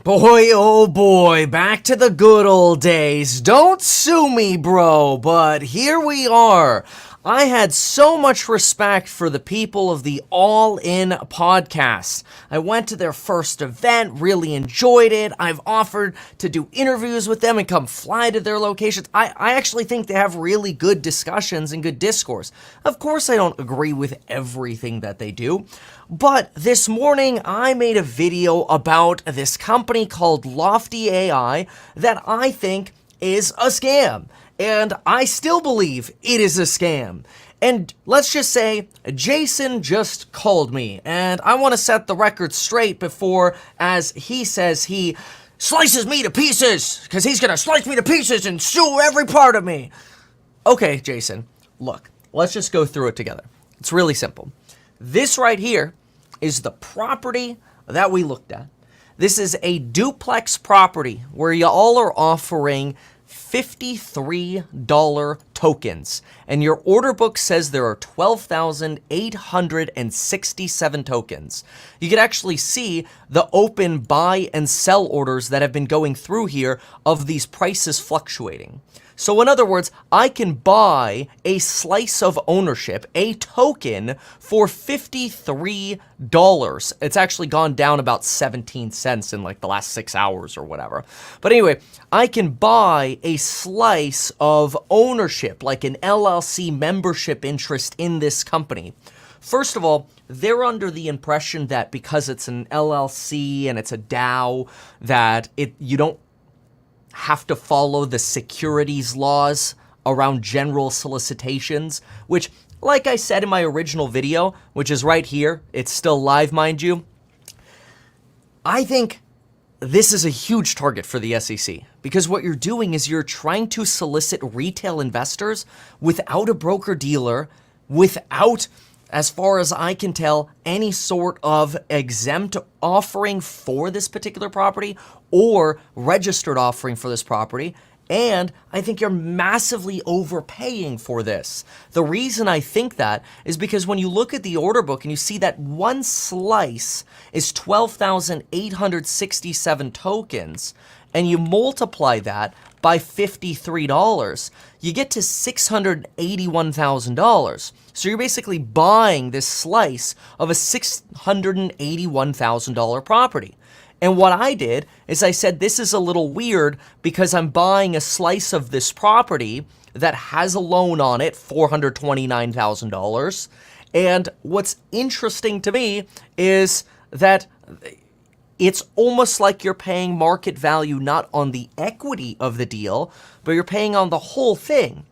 Boy, oh boy, back to the good old days. Don't sue me, bro, but here we are. I had so much respect for the people of the All In podcast. I went to their first event, really enjoyed it. I've offered to do interviews with them and come fly to their locations. I actually think they have really good discussions and good discourse. Of course, I don't agree with everything that they do, but this morning I made a video about this company called Lofty AI that I think is a scam. And I still believe it is a scam. And let's just say Jason just called me, and I want to set the record straight before, as he says, he slices me to pieces, because he's going to slice me to pieces and sue every part of me. Okay, Jason, look, let's just go through it together. It's really simple. This right here is the property that we looked at. This is a duplex property where y'all are offering $53 tokens, and your order book says there are 12,867 tokens. You can actually see the open buy and sell orders that have been going through here of these prices fluctuating. So in other words, I can buy a slice of ownership, a token, for $53. It's actually gone down about 17 cents in like the last 6 hours or whatever. But anyway, I can buy a slice of ownership, like an LLC membership interest in this company. First of all, they're under the impression that because it's an LLC and it's a DAO, that you don't have to follow the securities laws around general solicitations, which, like I said in my original video, which is right here, it's still live, mind you, I think this is a huge target for the SEC, because what you're doing is you're trying to solicit retail investors without a broker-dealer, without, as far as I can tell, any sort of exempt offering for this particular property or registered offering for this property. And I think you're massively overpaying for this. The reason I think that is because when you look at the order book and you see that one slice is 12,867 tokens, and you multiply that by $53, you get to $681,000. So you're basically buying this slice of a $681,000 property. And what I did is I said, this is a little weird because I'm buying a slice of this property that has a loan on it, $429,000. And what's interesting to me is that it's almost like you're paying market value not on the equity of the deal, but you're paying on the whole thing.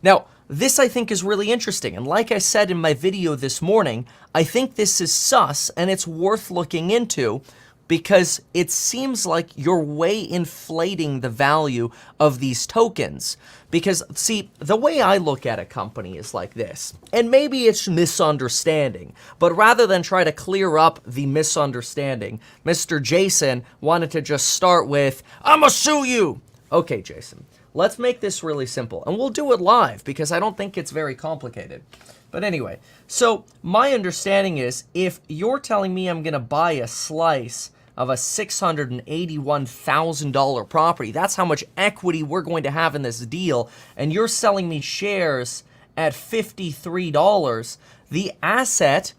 Now, this I think is really interesting. And like I said in my video this morning, I think this is sus and it's worth looking into, because it seems like you're way inflating the value of these tokens. Because, see, the way I look at a company is like this, and maybe it's misunderstanding, but rather than try to clear up the misunderstanding, Mr. Jason wanted to just start with, "I'ma sue you." Okay, Jason, let's make this really simple, and we'll do it live because I don't think it's very complicated. But anyway, so my understanding is if you're telling me I'm going to buy a slice of a $681,000 property, that's how much equity we're going to have in this deal, and you're selling me shares at $53, the asset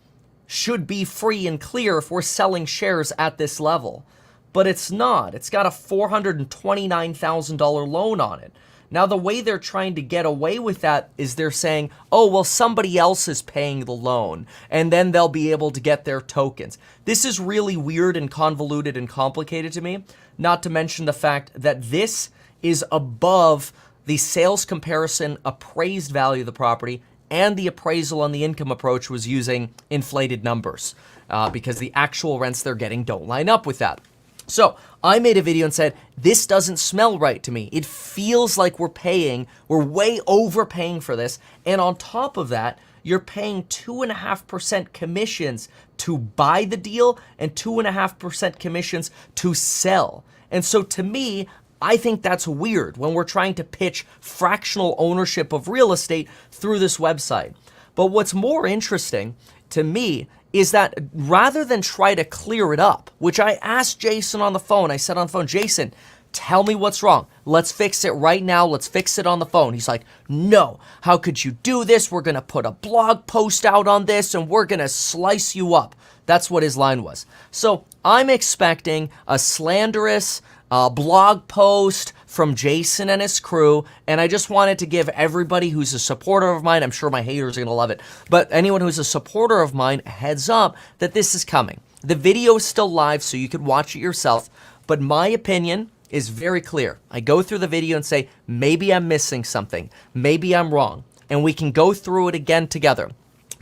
should be free and clear if we're selling shares at this level. But it's not. It's got a $429,000 loan on it. Now, the way they're trying to get away with that is they're saying, oh, well, somebody else is paying the loan, and then they'll be able to get their tokens. This is really weird and convoluted and complicated to me, not to mention the fact that this is above the sales comparison appraised value of the property, and the appraisal on the income approach was using inflated numbers because the actual rents they're getting don't line up with that. So I made a video and said, this doesn't smell right to me. It feels like we're way overpaying for this. And on top of that, you're paying 2.5% commissions to buy the deal and 2.5% commissions to sell. And so to me, I think that's weird when we're trying to pitch fractional ownership of real estate through this website. But what's more interesting to me is that rather than try to clear it up, which I asked Jason on the phone, I said on the phone, Jason, tell me what's wrong. Let's fix it right now. Let's fix it on the phone. He's like, no, how could you do this? We're going to put a blog post out on this and we're going to slice you up. That's what his line was. So I'm expecting a slanderous blog post from Jason and his crew, and I just wanted to give everybody who's a supporter of mine, I'm sure my haters are going to love it, but anyone who's a supporter of mine, heads up that this is coming. The video is still live, so you can watch it yourself, but my opinion is very clear. I go through the video and say, maybe I'm missing something, maybe I'm wrong, and we can go through it again together.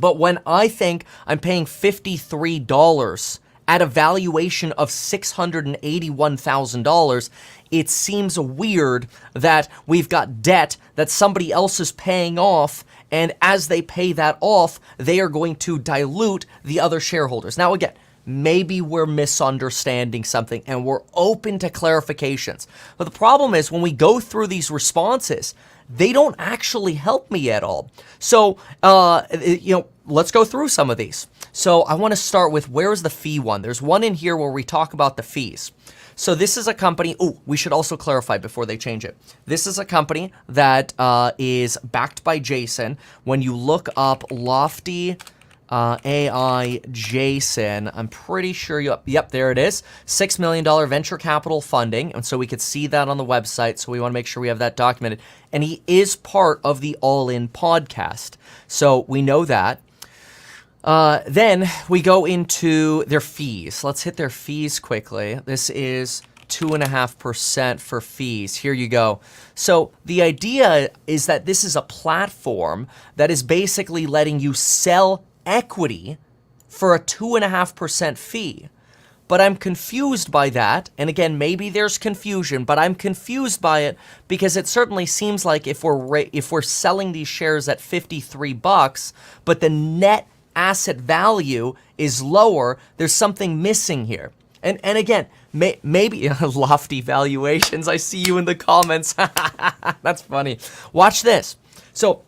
But when I think I'm paying $53 at a valuation of $681,000, it seems weird that we've got debt that somebody else is paying off, and as they pay that off, they are going to dilute the other shareholders. Now again, maybe we're misunderstanding something and we're open to clarifications. But the problem is when we go through these responses, they don't actually help me at all. So, let's go through some of these. So I want to start with, where's the fee one? There's one in here where we talk about the fees. So this is a company, we should also clarify before they change it. This is a company that is backed by Jason. When you look up Lofty AI Jason, I'm pretty sure yep, there it is. $6 million venture capital funding. And so we could see that on the website. So we want to make sure we have that documented. And he is part of the All In podcast. So we know that. Then we go into their fees. Let's hit their fees quickly. This is 2.5% for fees. Here you go. So the idea is that this is a platform that is basically letting you sell equity for a 2.5% fee. But I'm confused by that. And again, maybe there's confusion, but I'm confused by it because it certainly seems like if we're selling these shares at $53, but the net asset value is lower, there's something missing here. And again, maybe lofty valuations. I see you in the comments. That's funny. Watch this. So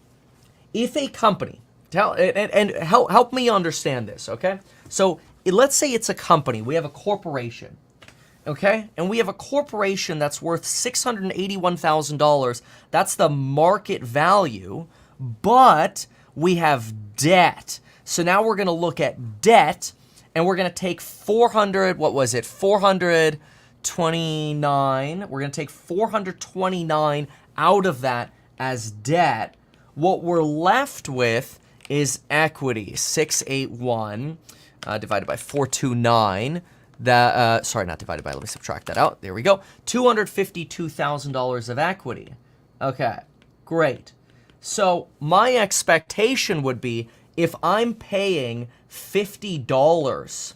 if a company, help me understand this, okay? So let's say it's a company. We have a corporation, okay? And we have a corporation that's worth $681,000. That's the market value, but we have debt. So now we're going to look at debt, and we're going to take 429. We're going to take 429 out of that as debt. What we're left with is equity, 681 divided by 429. Sorry, not divided by, let me subtract that out. There we go. $252,000 of equity. Okay, great. So my expectation would be, if I'm paying $50,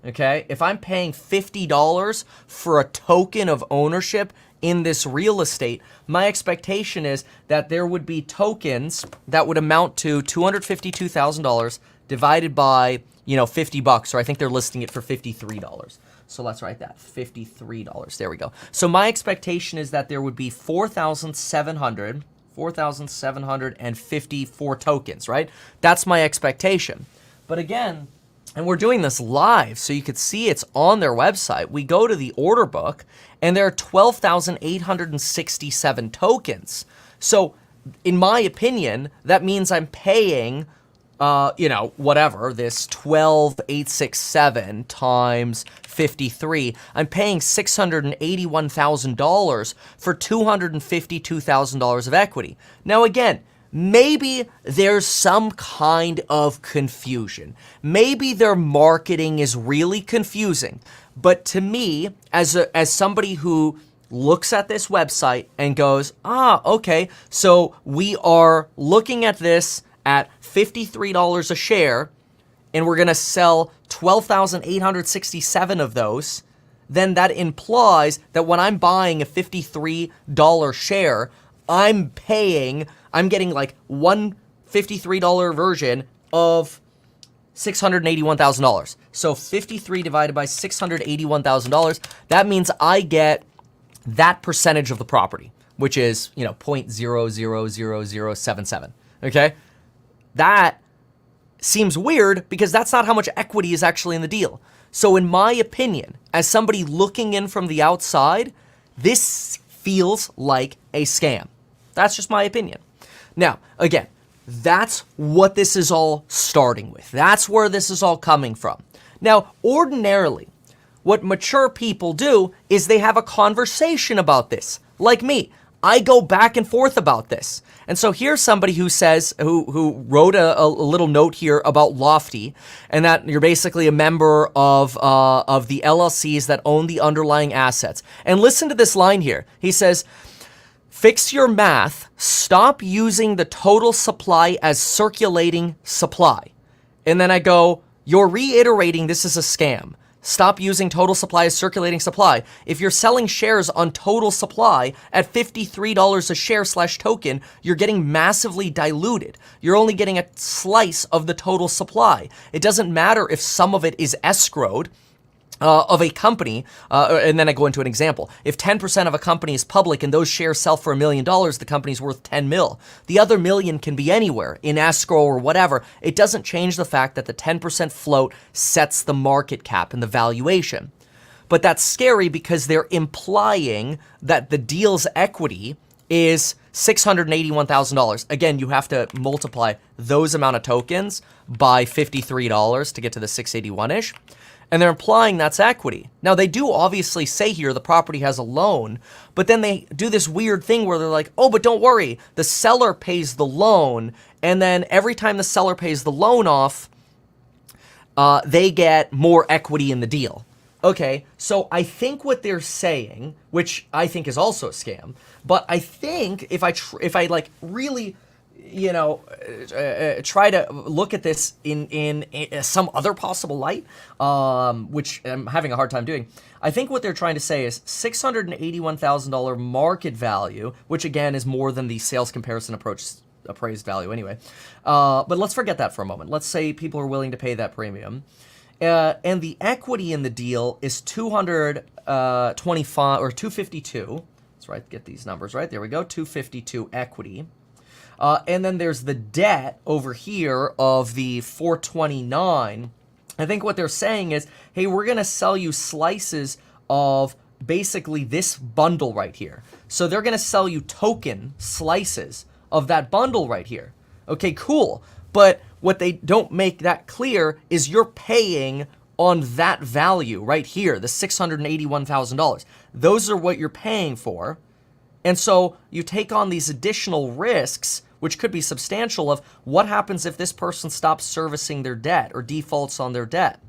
okay, if I'm paying $50 for a token of ownership in this real estate, my expectation is that there would be tokens that would amount to $252,000 divided by, $50, or I think they're listing it for $53. So let's write that, $53. There we go. So my expectation is that there would be 4,754 tokens, right? That's my expectation. But again, and we're doing this live, so you could see it's on their website. We go to the order book, and there are 12,867 tokens. So in my opinion, that means I'm paying, whatever, this 12,867 times 53, I'm paying $681,000 for $252,000 of equity. Now again, maybe there's some kind of confusion. Maybe their marketing is really confusing. But to me, as somebody who looks at this website and goes, okay, so we are looking at this at $53 a share, and we're going to sell 12,867 of those, then that implies that when I'm buying a $53 share, I'm getting like one $53 version of $681,000. So 53 divided by $681,000, that means I get that percentage of the property, which is, 0.000077, okay? That seems weird because that's not how much equity is actually in the deal. So in my opinion, as somebody looking in from the outside, this feels like a scam. That's just my opinion. Now, again, that's what this is all starting with. That's where this is all coming from. Now, ordinarily, what mature people do is they have a conversation about this. Like me, I go back and forth about this. And so here's somebody who says, who wrote a little note here about Lofty, and that you're basically a member of the LLCs that own the underlying assets. And listen to this line here. He says, fix your math, stop using the total supply as circulating supply. And then I go, you're reiterating this is a scam. Stop using total supply as circulating supply. If you're selling shares on total supply at $53 a share / token, you're getting massively diluted. You're only getting a slice of the total supply. It doesn't matter if some of it is escrowed of a company, and then I go into an example. If 10% of a company is public and those shares sell for $1 million, the company's worth 10 mil. The other million can be anywhere, in escrow or whatever. It doesn't change the fact that the 10% float sets the market cap and the valuation. But that's scary because they're implying that the deal's equity is $681,000. Again, you have to multiply those amount of tokens by $53 to get to the 681-ish. And they're implying that's equity. Now, they do obviously say here the property has a loan, but then they do this weird thing where they're like, oh, but don't worry, the seller pays the loan, and then every time the seller pays the loan off, they get more equity in the deal. Okay, so I think what they're saying, which I think is also a scam, but I think if I like really, you know, try to look at this in some other possible light, which I'm having a hard time doing. I think what they're trying to say is $681,000 market value, which again is more than the sales comparison approach appraised value anyway. But let's forget that for a moment. Let's say people are willing to pay that premium. And the equity in the deal is 225 or 252. That's right, get these numbers right. There we go, 252 equity. And then there's the debt over here of the 429. I think what they're saying is, hey, we're going to sell you slices of basically this bundle right here. So they're going to sell you token slices of that bundle right here. Okay, cool. But what they don't make that clear is you're paying on that value right here, the $681,000. Those are what you're paying for. And so you take on these additional risks, which could be substantial, of what happens if this person stops servicing their debt or defaults on their debt.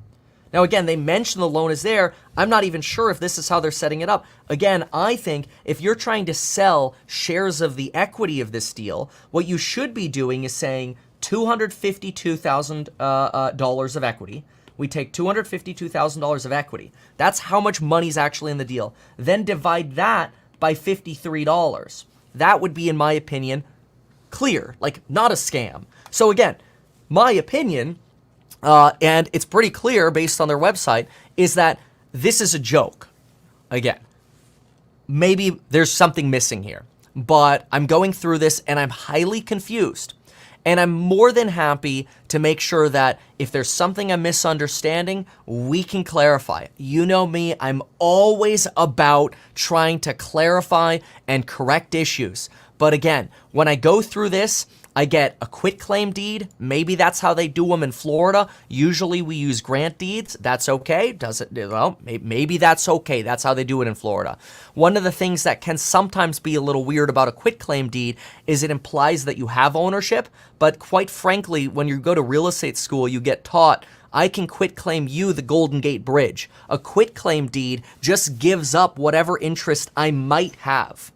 Now, again, they mention the loan is there. I'm not even sure if this is how they're setting it up. Again, I think if you're trying to sell shares of the equity of this deal, what you should be doing is saying $252,000 of equity. We take $252,000 of equity. That's how much money's actually in the deal. Then divide that by $53. That would be, in my opinion, clear, like not a scam. So again, my opinion, and it's pretty clear based on their website, is that this is a joke. Again, maybe there's something missing here, but I'm going through this and I'm highly confused. And I'm more than happy to make sure that if there's something I'm misunderstanding, we can clarify it. You know me, I'm always about trying to clarify and correct issues. But again, when I go through this, I get a quitclaim deed. Maybe that's how they do them in Florida. Usually we use grant deeds. That's okay. Well, maybe that's okay. That's how they do it in Florida. One of the things that can sometimes be a little weird about a quitclaim deed is it implies that you have ownership. But quite frankly, when you go to real estate school, you get taught, I can quitclaim you the Golden Gate Bridge. A quitclaim deed just gives up whatever interest I might have.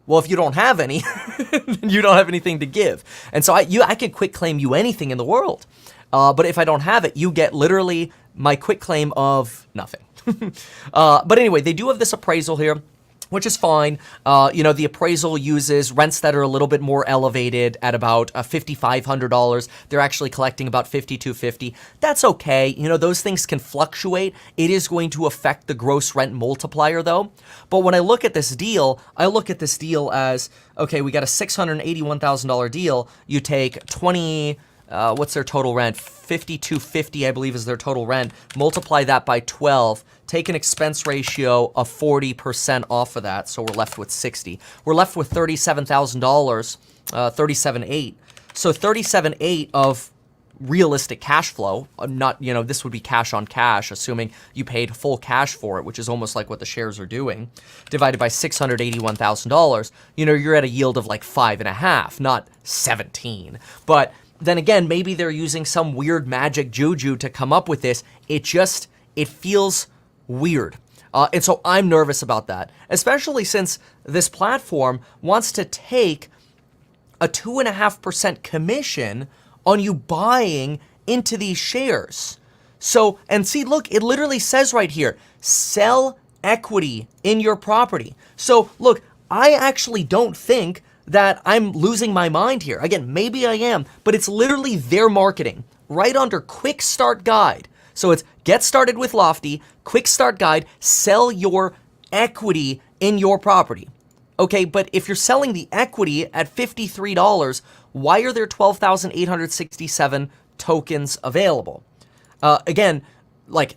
Well, if you don't have any, then you don't have anything to give. And so I can quitclaim you anything in the world. But if I don't have it, you get literally my quitclaim of nothing. But anyway, they do have this appraisal here, which is fine. The appraisal uses rents that are a little bit more elevated at about $5,500. They're actually collecting about $5,250. That's okay. Those things can fluctuate. It is going to affect the gross rent multiplier though. But when I look at this deal, I look at this deal as, okay, we got a $681,000 deal. You take 20 what's their total rent? $52.50, I believe, is their total rent. Multiply that by 12. Take an expense ratio of 40% off of that, so we're left with 60. We're left with $37,000, $37,800. So $37,800 of realistic cash flow, not, this would be cash on cash, assuming you paid full cash for it, which is almost like what the shares are doing, divided by $681,000, you're at a yield of like 5.5, not 17. But then again, maybe they're using some weird magic juju to come up with this. It feels weird. And so I'm nervous about that, especially since this platform wants to take a 2.5% commission on you buying into these shares. So, and see, look, it literally says right here, sell equity in your property. So look, I actually don't think that I'm losing my mind here. Again, maybe I am, but it's literally their marketing right under quick start guide. So it's get started with Lofty, quick start guide, sell your equity in your property. Okay, but if you're selling the equity at $53, why are there 12,867 tokens available? Again, like,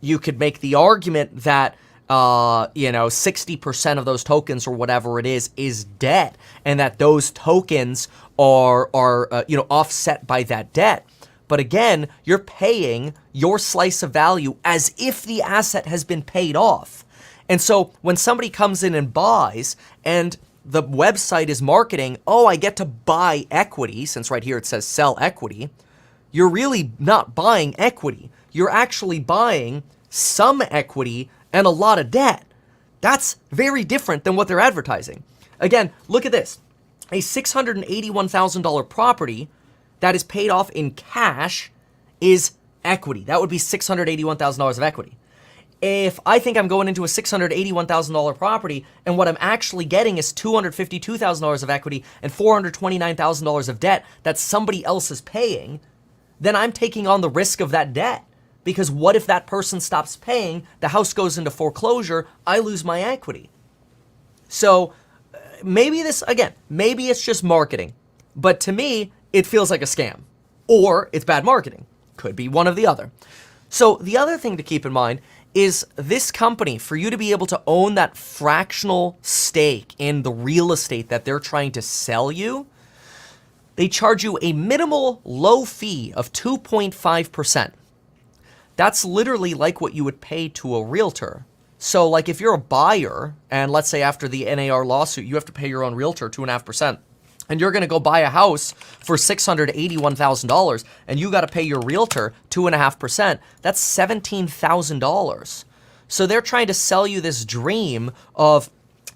you could make the argument that 60% of those tokens or whatever it is debt, and that those tokens are offset by that debt. But again, you're paying your slice of value as if the asset has been paid off. And so when somebody comes in and buys, and the website is marketing, oh, I get to buy equity, since right here it says sell equity, you're really not buying equity. You're actually buying some equity and a lot of debt. That's very different than what they're advertising. Again, look at this. A $681,000 property that is paid off in cash is equity. That would be $681,000 of equity. If I think I'm going into a $681,000 property and what I'm actually getting is $252,000 of equity and $429,000 of debt that somebody else is paying, then I'm taking on the risk of that debt. Because what if that person stops paying, the house goes into foreclosure, I lose my equity. So maybe maybe it's just marketing. But to me, it feels like a scam. Or it's bad marketing. Could be one or the other. So the other thing to keep in mind is this company, for you to be able to own that fractional stake in the real estate that they're trying to sell you, they charge you a minimal low fee of 2.5%. That's literally like what you would pay to a realtor. So like if you're a buyer, and let's say after the NAR lawsuit, you have to pay your own realtor 2.5%, and you're going to go buy a house for $681,000, and you got to pay your realtor 2.5%, that's $17,000. So they're trying to sell you this dream of,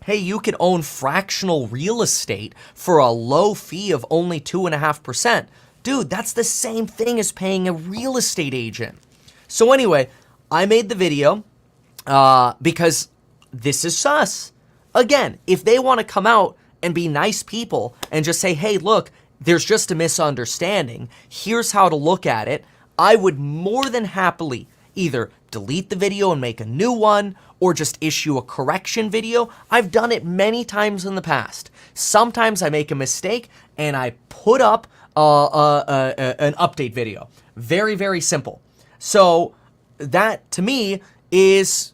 hey, you can own fractional real estate for a low fee of only 2.5%. Dude, that's the same thing as paying a real estate agent. So anyway, I made the video because this is sus. Again, if they want to come out and be nice people and just say, hey, look, there's just a misunderstanding, here's how to look at it, I would more than happily either delete the video and make a new one or just issue a correction video. I've done it many times in the past. Sometimes I make a mistake and I put up an update video. Very, very simple. So that to me is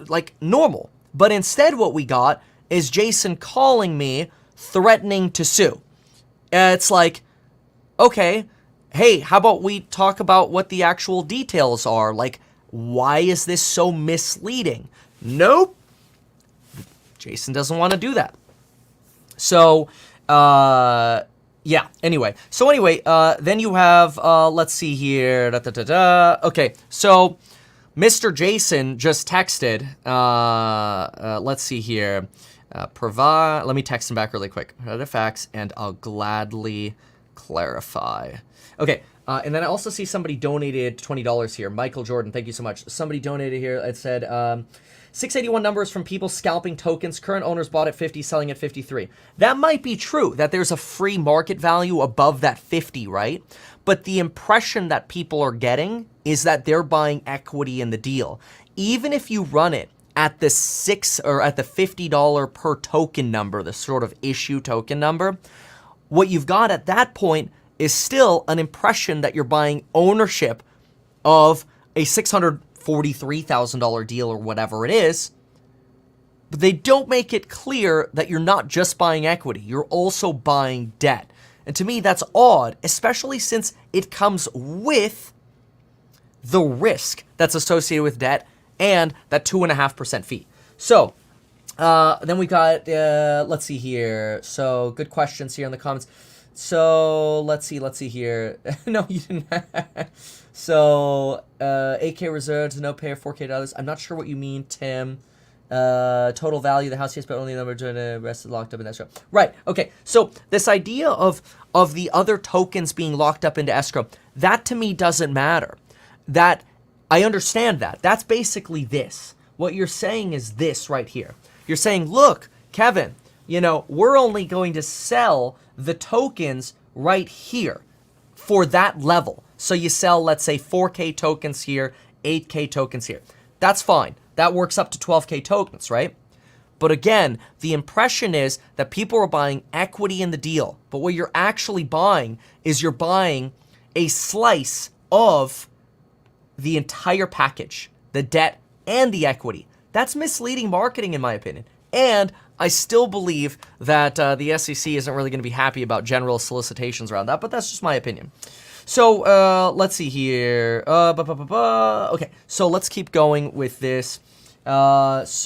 like normal. But instead what we got is Jason calling me, threatening to sue. It's like, okay, hey, how about we talk about what the actual details are? Like, why is this so misleading? Nope. Jason doesn't want to do that. So, yeah, anyway. So anyway, then you have, let's see here. Okay, so Mr. Jason just texted, let's see here. Let me text him back really quick. Provide facts, and I'll gladly clarify. Okay, and then I also see somebody donated $20 here. Michael Jordan, thank you so much. Somebody donated here. It said 681 numbers from people scalping tokens. Current owners bought at 50, selling at 53. That might be true, that there's a free market value above that 50, right? But the impression that people are getting is that they're buying equity in the deal. Even if you run it at the $50 per token number, the sort of issue token number, what you've got at that point is still an impression that you're buying ownership of a $643,000 deal or whatever it is, but they don't make it clear that you're not just buying equity, you're also buying debt. And to me, that's odd, especially since it comes with the risk that's associated with debt and that 2.5% fee. So then we got, let's see here. So good questions here in the comments. So let's see here. No, you didn't. So 8K reserves, no pay, 4K to others. I'm not sure what you mean, Tim. Total value of the house, yes, but only the number during the rest is locked up in escrow. Right. Okay. So this idea of the other tokens being locked up into escrow, that to me doesn't matter. That I understand that. That's basically this. What you're saying is this right here. You're saying, look, Kevin, we're only going to sell the tokens right here for that level. So you sell, let's say, 4K tokens here, 8K tokens here. That's fine. That works up to 12K tokens, right? But again, the impression is that people are buying equity in the deal. But what you're actually buying is you're buying a slice of the entire package, the debt and the equity. That's misleading marketing, in my opinion. And I still believe that the SEC isn't really going to be happy about general solicitations around that, but that's just my opinion. So let's see here. Okay, so let's keep going with this. Because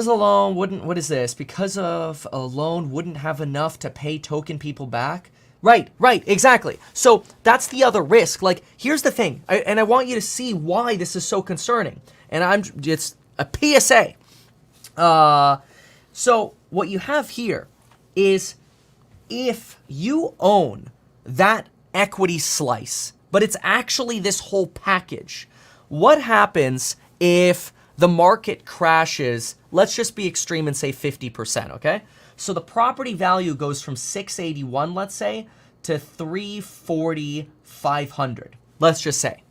a loan wouldn't, what is this? Because of a loan wouldn't have enough to pay token people back? Right, exactly. So that's the other risk. Like, here's the thing, and I want you to see why this is so concerning. And it's a PSA. So what you have here is if you own that equity slice, but it's actually this whole package, what happens if the market crashes? Let's just be extreme and say 50%, okay? So the property value goes from 681, let's say, to 340, 500. Let's just say.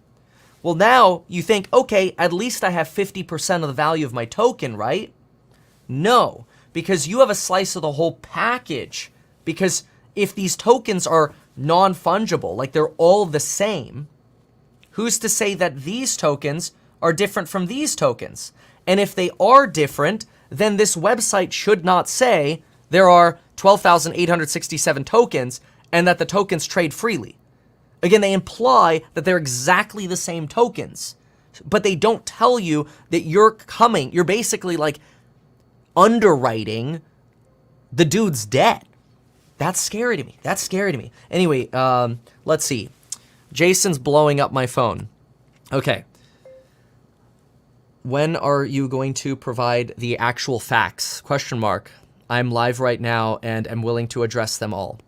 Well, now you think, okay, at least I have 50% of the value of my token, right? No, because you have a slice of the whole package. Because if these tokens are non-fungible, like they're all the same, who's to say that these tokens are different from these tokens? And if they are different, then this website should not say there are 12,867 tokens and that the tokens trade freely. Again, they imply that they're exactly the same tokens, but they don't tell you that you're basically like underwriting the dude's debt. That's scary to me. Anyway, let's see. Jason's blowing up my phone. Okay. When are you going to provide the actual facts? ? I'm live right now and am willing to address them all.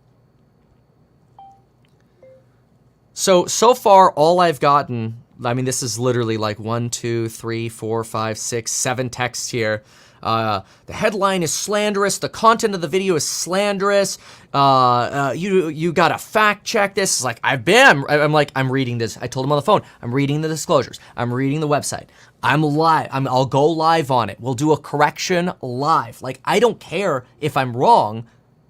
So far, all I've gotten, I mean, this is literally like 1, 2, 3, 4, 5, 6, 7 texts here. The headline is slanderous. The content of the video is slanderous. You gotta fact check this. It's like, I'm reading this. I told him on the phone, I'm reading the disclosures. I'm reading the website. I'm live. I'll go live on it. We'll do a correction live. Like, I don't care if I'm wrong,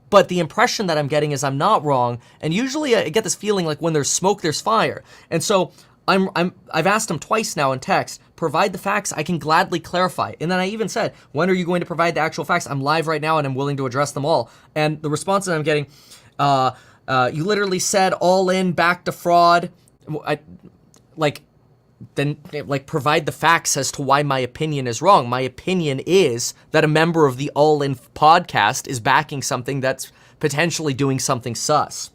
but the impression that I'm getting is I'm not wrong. And usually I get this feeling like when there's smoke, there's fire. And so I've asked him twice now in text, provide the facts, I can gladly clarify. And then I even said, when are you going to provide the actual facts? I'm live right now and I'm willing to address them all. And the response that I'm getting, you literally said all in, back to fraud. Provide the facts as to why my opinion is wrong. My opinion is that a member of the All In podcast is backing something that's potentially doing something sus.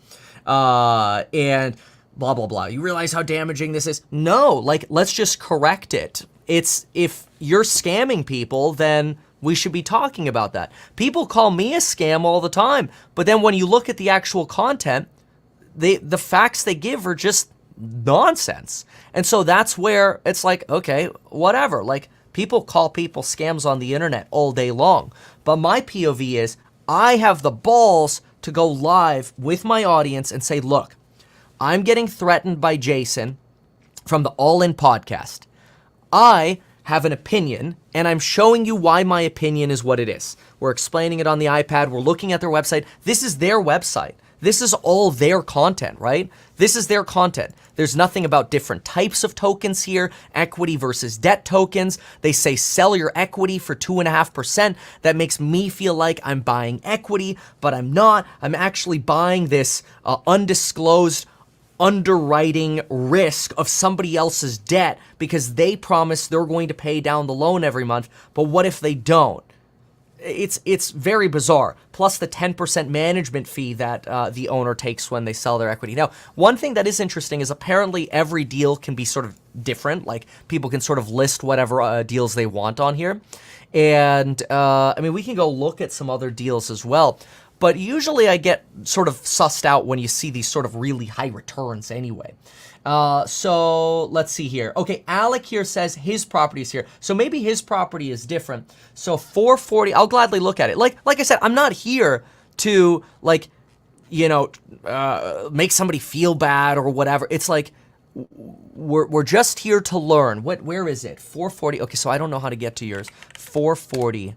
And blah, blah, blah. You realize how damaging this is? No, let's just correct it. If you're scamming people, then we should be talking about that. People call me a scam all the time, but then when you look at the actual content, the facts they give are just nonsense. And so that's where it's like, okay, whatever. Like, people call people scams on the internet all day long. But my POV is I have the balls to go live with my audience and say, look, I'm getting threatened by Jason from the All In podcast. I have an opinion, and I'm showing you why my opinion is what it is. We're explaining it on the iPad. We're looking at their website. This is their website. This is all their content, right? This is their content. There's nothing about different types of tokens here, equity versus debt tokens. They say sell your equity for 2.5%. That makes me feel like I'm buying equity, but I'm not. I'm actually buying this undisclosed underwriting risk of somebody else's debt because they promise they're going to pay down the loan every month. But what if they don't? It's very bizarre. Plus the 10% management fee that the owner takes when they sell their equity. Now, one thing that is interesting is apparently every deal can be sort of different. Like people can sort of list whatever deals they want on here. And I mean, we can go look at some other deals as well. But usually I get sort of sussed out when you see these sort of really high returns anyway. So let's see here. Okay, Alec here says his property is here. So maybe his property is different. So 440, I'll gladly look at it. Like I said, I'm not here to like, you know, make somebody feel bad or whatever. It's like, we're just here to learn. Where is it? 440. Okay, so I don't know how to get to yours. 440.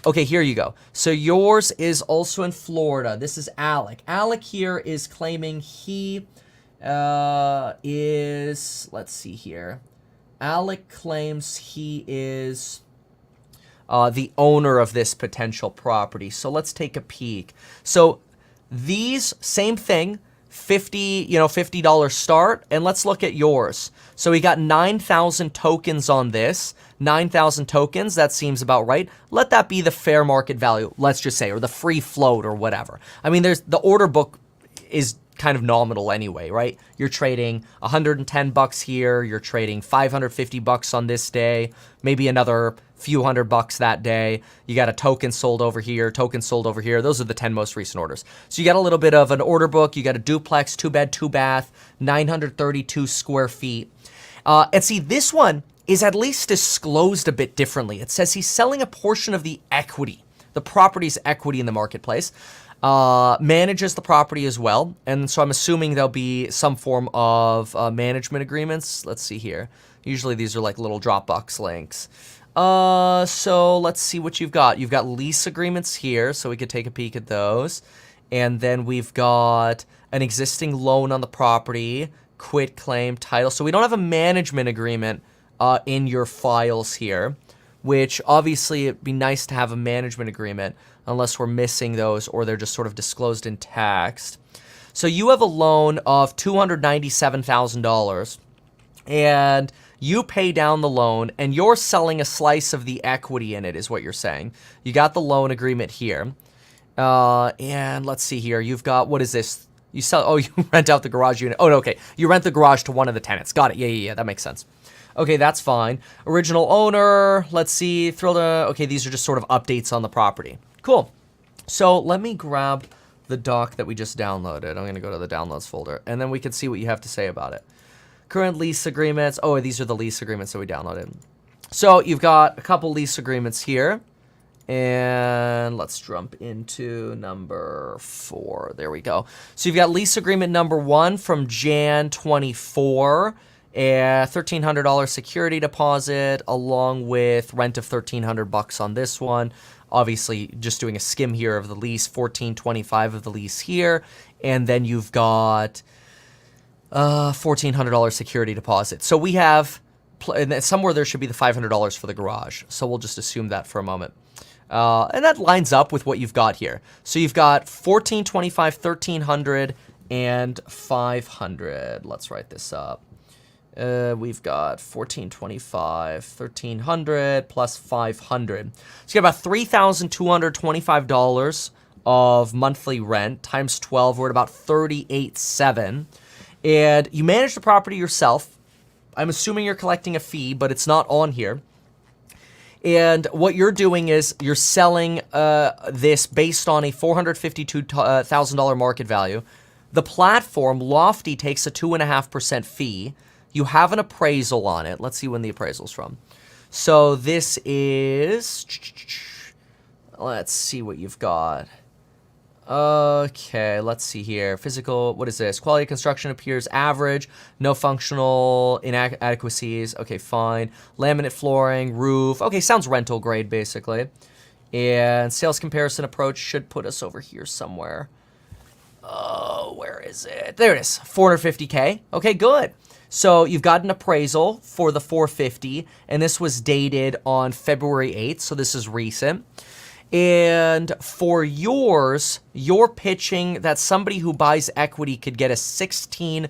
Okay, here you go. So yours is also in Florida. This is Alec. Alec here is claiming he is, let's see here. Alec claims he is the owner of this potential property. So let's take a peek. So these, same thing, $50 start, and let's look at yours. So we got 9,000 tokens on this. 9,000 tokens, that seems about right. Let that be the fair market value, let's just say, or the free float or whatever. I mean, there's the order book is kind of nominal anyway, right? You're trading 110 bucks here, you're trading 550 bucks on this day, maybe another few $100 that day. You got a token sold over here, token sold over here. Those are the 10 most recent orders. So you got a little bit of an order book. You got a duplex, 2-bed, 2-bath, 932 square feet. And see, this one is at least disclosed a bit differently. It says he's selling a portion of the equity, the property's equity in the marketplace. Manages the property as well. And so I'm assuming there'll be some form of management agreements. Let's see here. Usually these are like little Dropbox links. So let's see what you've got. You've got lease agreements here, so we could take a peek at those. And then we've got an existing loan on the property, quit claim, title. So we don't have a management agreement in your files here, which obviously it'd be nice to have a management agreement unless we're missing those or they're just sort of disclosed in text. So you have a loan of $297,000 and you pay down the loan and you're selling a slice of the equity in it is what you're saying. You got the loan agreement here. And let's see here. You've got, what is this? You sell, oh, you rent out the garage unit. Oh, no, okay. You rent the garage to one of the tenants. Got it. Yeah. That makes sense. Okay, that's fine. Original owner, let's see, okay, these are just sort of updates on the property. Cool. So let me grab the doc that we just downloaded. I'm going to go to the downloads folder, and then we can see what you have to say about it. Current lease agreements. Oh, these are the lease agreements that we downloaded. So you've got a couple lease agreements here, and let's jump into number 4. There we go. So you've got lease agreement number 1 from Jan 24. A $1,300 security deposit along with rent of $1,300 on this one. Obviously, just doing a skim here of the lease, $1,425 of the lease here, and then you've got $1,400 security deposit. So we have somewhere there should be the $500 for the garage. So we'll just assume that for a moment. And that lines up with what you've got here. So you've got $1,425, $1,300, and $500. Let's write this up. We've got $1,425, $1,300 plus $500. So you got about $3,225 of monthly rent times 12. We're at about $38,700. And you manage the property yourself. I'm assuming you're collecting a fee, but it's not on here. And what you're doing is you're selling this based on a $452,000 market value. The platform, Lofty, takes a 2.5% fee. You have an appraisal on it. Let's see when the appraisal's from. So this is, let's see what you've got. Okay, let's see here. Physical, what is this? Quality of construction appears average. No functional inadequacies. Okay, fine. Laminate flooring, roof. Okay, sounds rental grade, basically. And sales comparison approach should put us over here somewhere. Oh, where is it? There it is. 450K. Okay, good. So you've got an appraisal for the 450, and this was dated on February 8th, so this is recent. And for yours, you're pitching that somebody who buys equity could get a 16%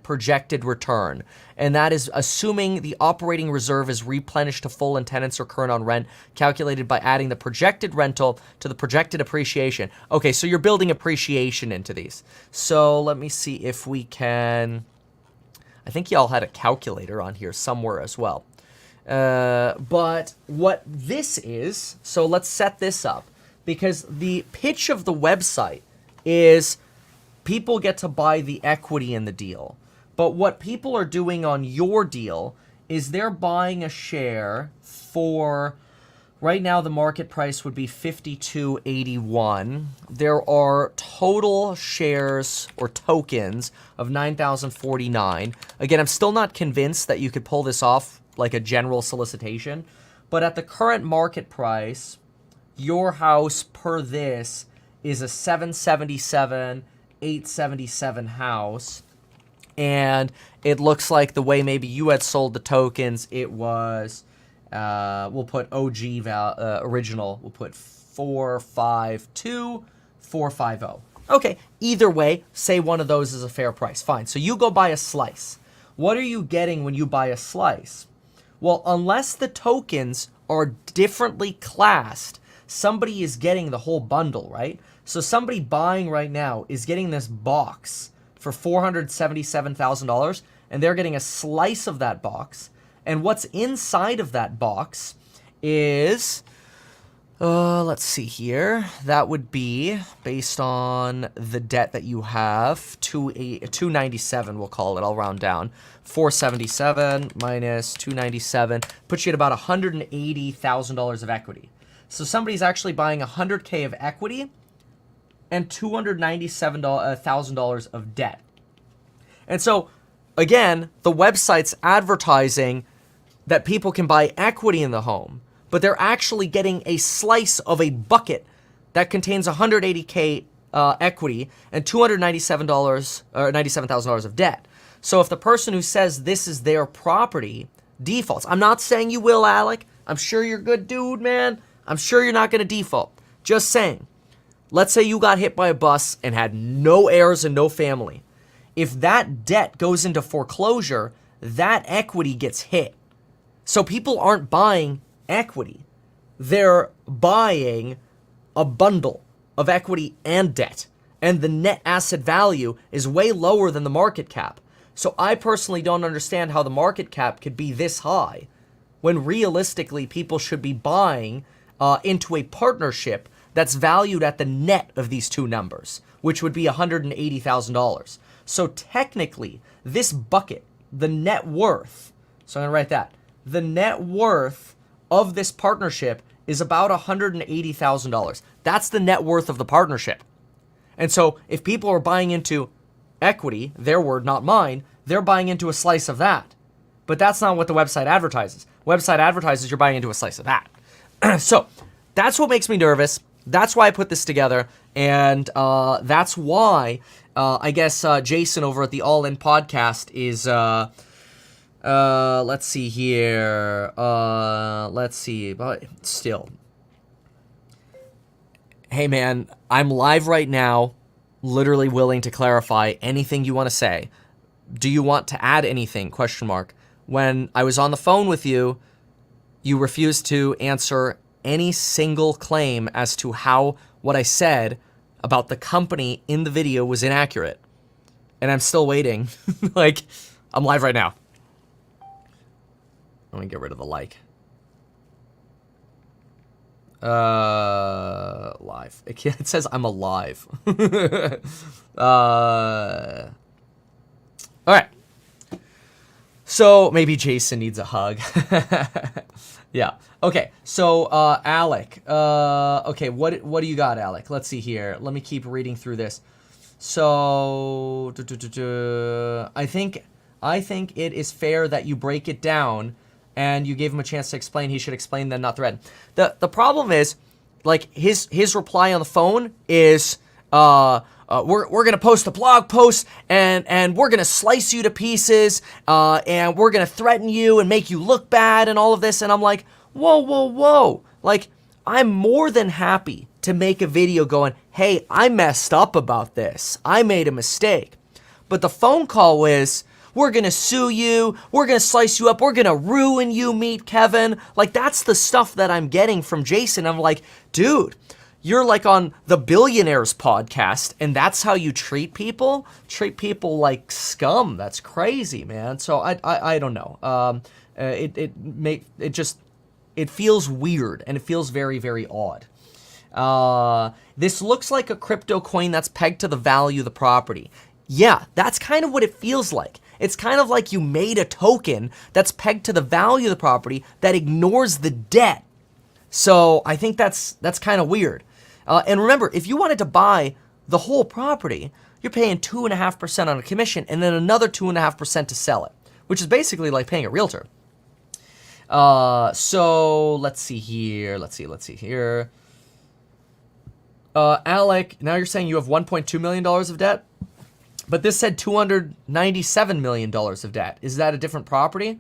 projected return. And that is assuming the operating reserve is replenished to full and tenants are current on rent, calculated by adding the projected rental to the projected appreciation. Okay, so you're building appreciation into these. So let me see if we can... I think y'all had a calculator on here somewhere as well. But what this is, so let's set this up, because the pitch of the website is people get to buy the equity in the deal. But what people are doing on your deal is they're buying a share for, right now the market price would be $52.81. There are total shares or tokens of 9,049. Again, I'm still not convinced that you could pull this off like a general solicitation, but at the current market price, your house per this is a 777, 877 house, and it looks like the way maybe you had sold the tokens, it was, we'll put OG original, we'll put 452, 450. Okay, either way, say one of those is a fair price. Fine, so you go buy a slice. What are you getting when you buy a slice? Well, unless the tokens are differently classed, somebody is getting the whole bundle, right? So somebody buying right now is getting this box for $477,000, and they're getting a slice of that box. And what's inside of that box is, let's see here. That would be, based on the debt that you have, 297, we'll call it. I'll round down. 477 minus 297 puts you at about $180,000 of equity. So somebody's actually buying $100K of equity and $297,000 of debt. And so, again, the website's advertising that people can buy equity in the home, but they're actually getting a slice of a bucket that contains $180K equity and $297 or $97,000 of debt. So if the person who says this is their property defaults, I'm not saying you will, Alec. I'm sure you're a good dude, man. I'm sure you're not going to default. Just saying. Let's say you got hit by a bus and had no heirs and no family. If that debt goes into foreclosure, that equity gets hit. So people aren't buying equity. They're buying a bundle of equity and debt. And the net asset value is way lower than the market cap. So I personally don't understand how the market cap could be this high when realistically people should be buying into a partnership that's valued at the net of these two numbers, which would be $180,000. So technically, this bucket, the net worth, so I'm going to write that, the net worth of this partnership is about $180,000. That's the net worth of the partnership. And so if people are buying into equity, their word, not mine, they're buying into a slice of that. But that's not what the website advertises. Website advertises you're buying into a slice of that. So that's what makes me nervous. That's why I put this together. And that's why I guess Jason over at the All In podcast is, let's see here. Let's see, but still. Hey man, I'm live right now, literally willing to clarify anything you want to say. Do you want to add anything? Question mark. When I was on the phone with you, you refused to answer any single claim as to how what I said about the company in the video was inaccurate. And I'm still waiting. Like, I'm live right now. Let me get rid of the like. Live. It says I'm alive. All right. So maybe Jason needs a hug. Yeah. Okay. So Alec. Okay. What do you got, Alec? Let's see here. Let me keep reading through this. So I think it is fair that you break it down, and you gave him a chance to explain. He should explain, then not threaten. The problem is, like, his reply on the phone is we're gonna post a blog post and we're gonna slice you to pieces and we're gonna threaten you and make you look bad and all of this. And I'm like, whoa. Like, I'm more than happy to make a video going, hey, I messed up about this. I made a mistake. But the phone call is, we're gonna sue you, we're gonna slice you up, we're gonna ruin you, Meet Kevin. Like, that's the stuff that I'm getting from Jason. I'm like, dude, you're like on the Billionaires podcast, and that's how you treat people? Treat people like scum. That's crazy, man. So I don't know. It feels weird, and it feels very, very odd. This looks like a crypto coin that's pegged to the value of the property. Yeah, that's kind of what it feels like. It's kind of like you made a token that's pegged to the value of the property that ignores the debt. So I think that's kind of weird. And remember, if you wanted to buy the whole property, you're paying 2.5% on a commission and then another 2.5% to sell it, which is basically like paying a realtor. So let's see here. Let's see here. Alec, now you're saying you have $1.2 million of debt, but this said $297 million of debt. Is that a different property?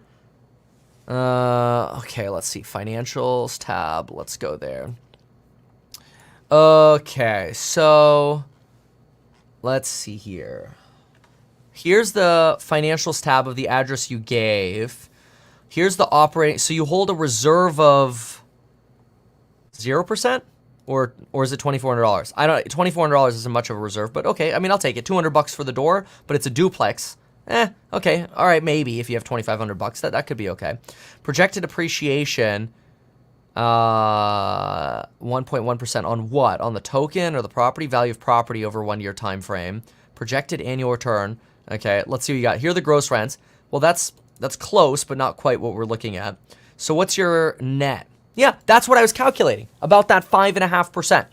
Okay, let's see. Financials tab. Let's go there. Okay, so let's see here. Here's the financials tab of the address you gave. Here's the operating. So you hold a reserve of 0%? Or is it $2,400? I don't. $2,400 isn't much of a reserve, but okay. I mean, I'll take it. $200 for the door, but it's a duplex. Okay. All right, maybe if you have $2,500, that could be okay. Projected appreciation, 1.1% on what? On the token or the property? Value of property over 1 year time frame. Projected annual return. Okay, let's see what you got. Here are the gross rents. Well, that's close, but not quite what we're looking at. So what's your net? Yeah, that's what I was calculating, about that 5.5%.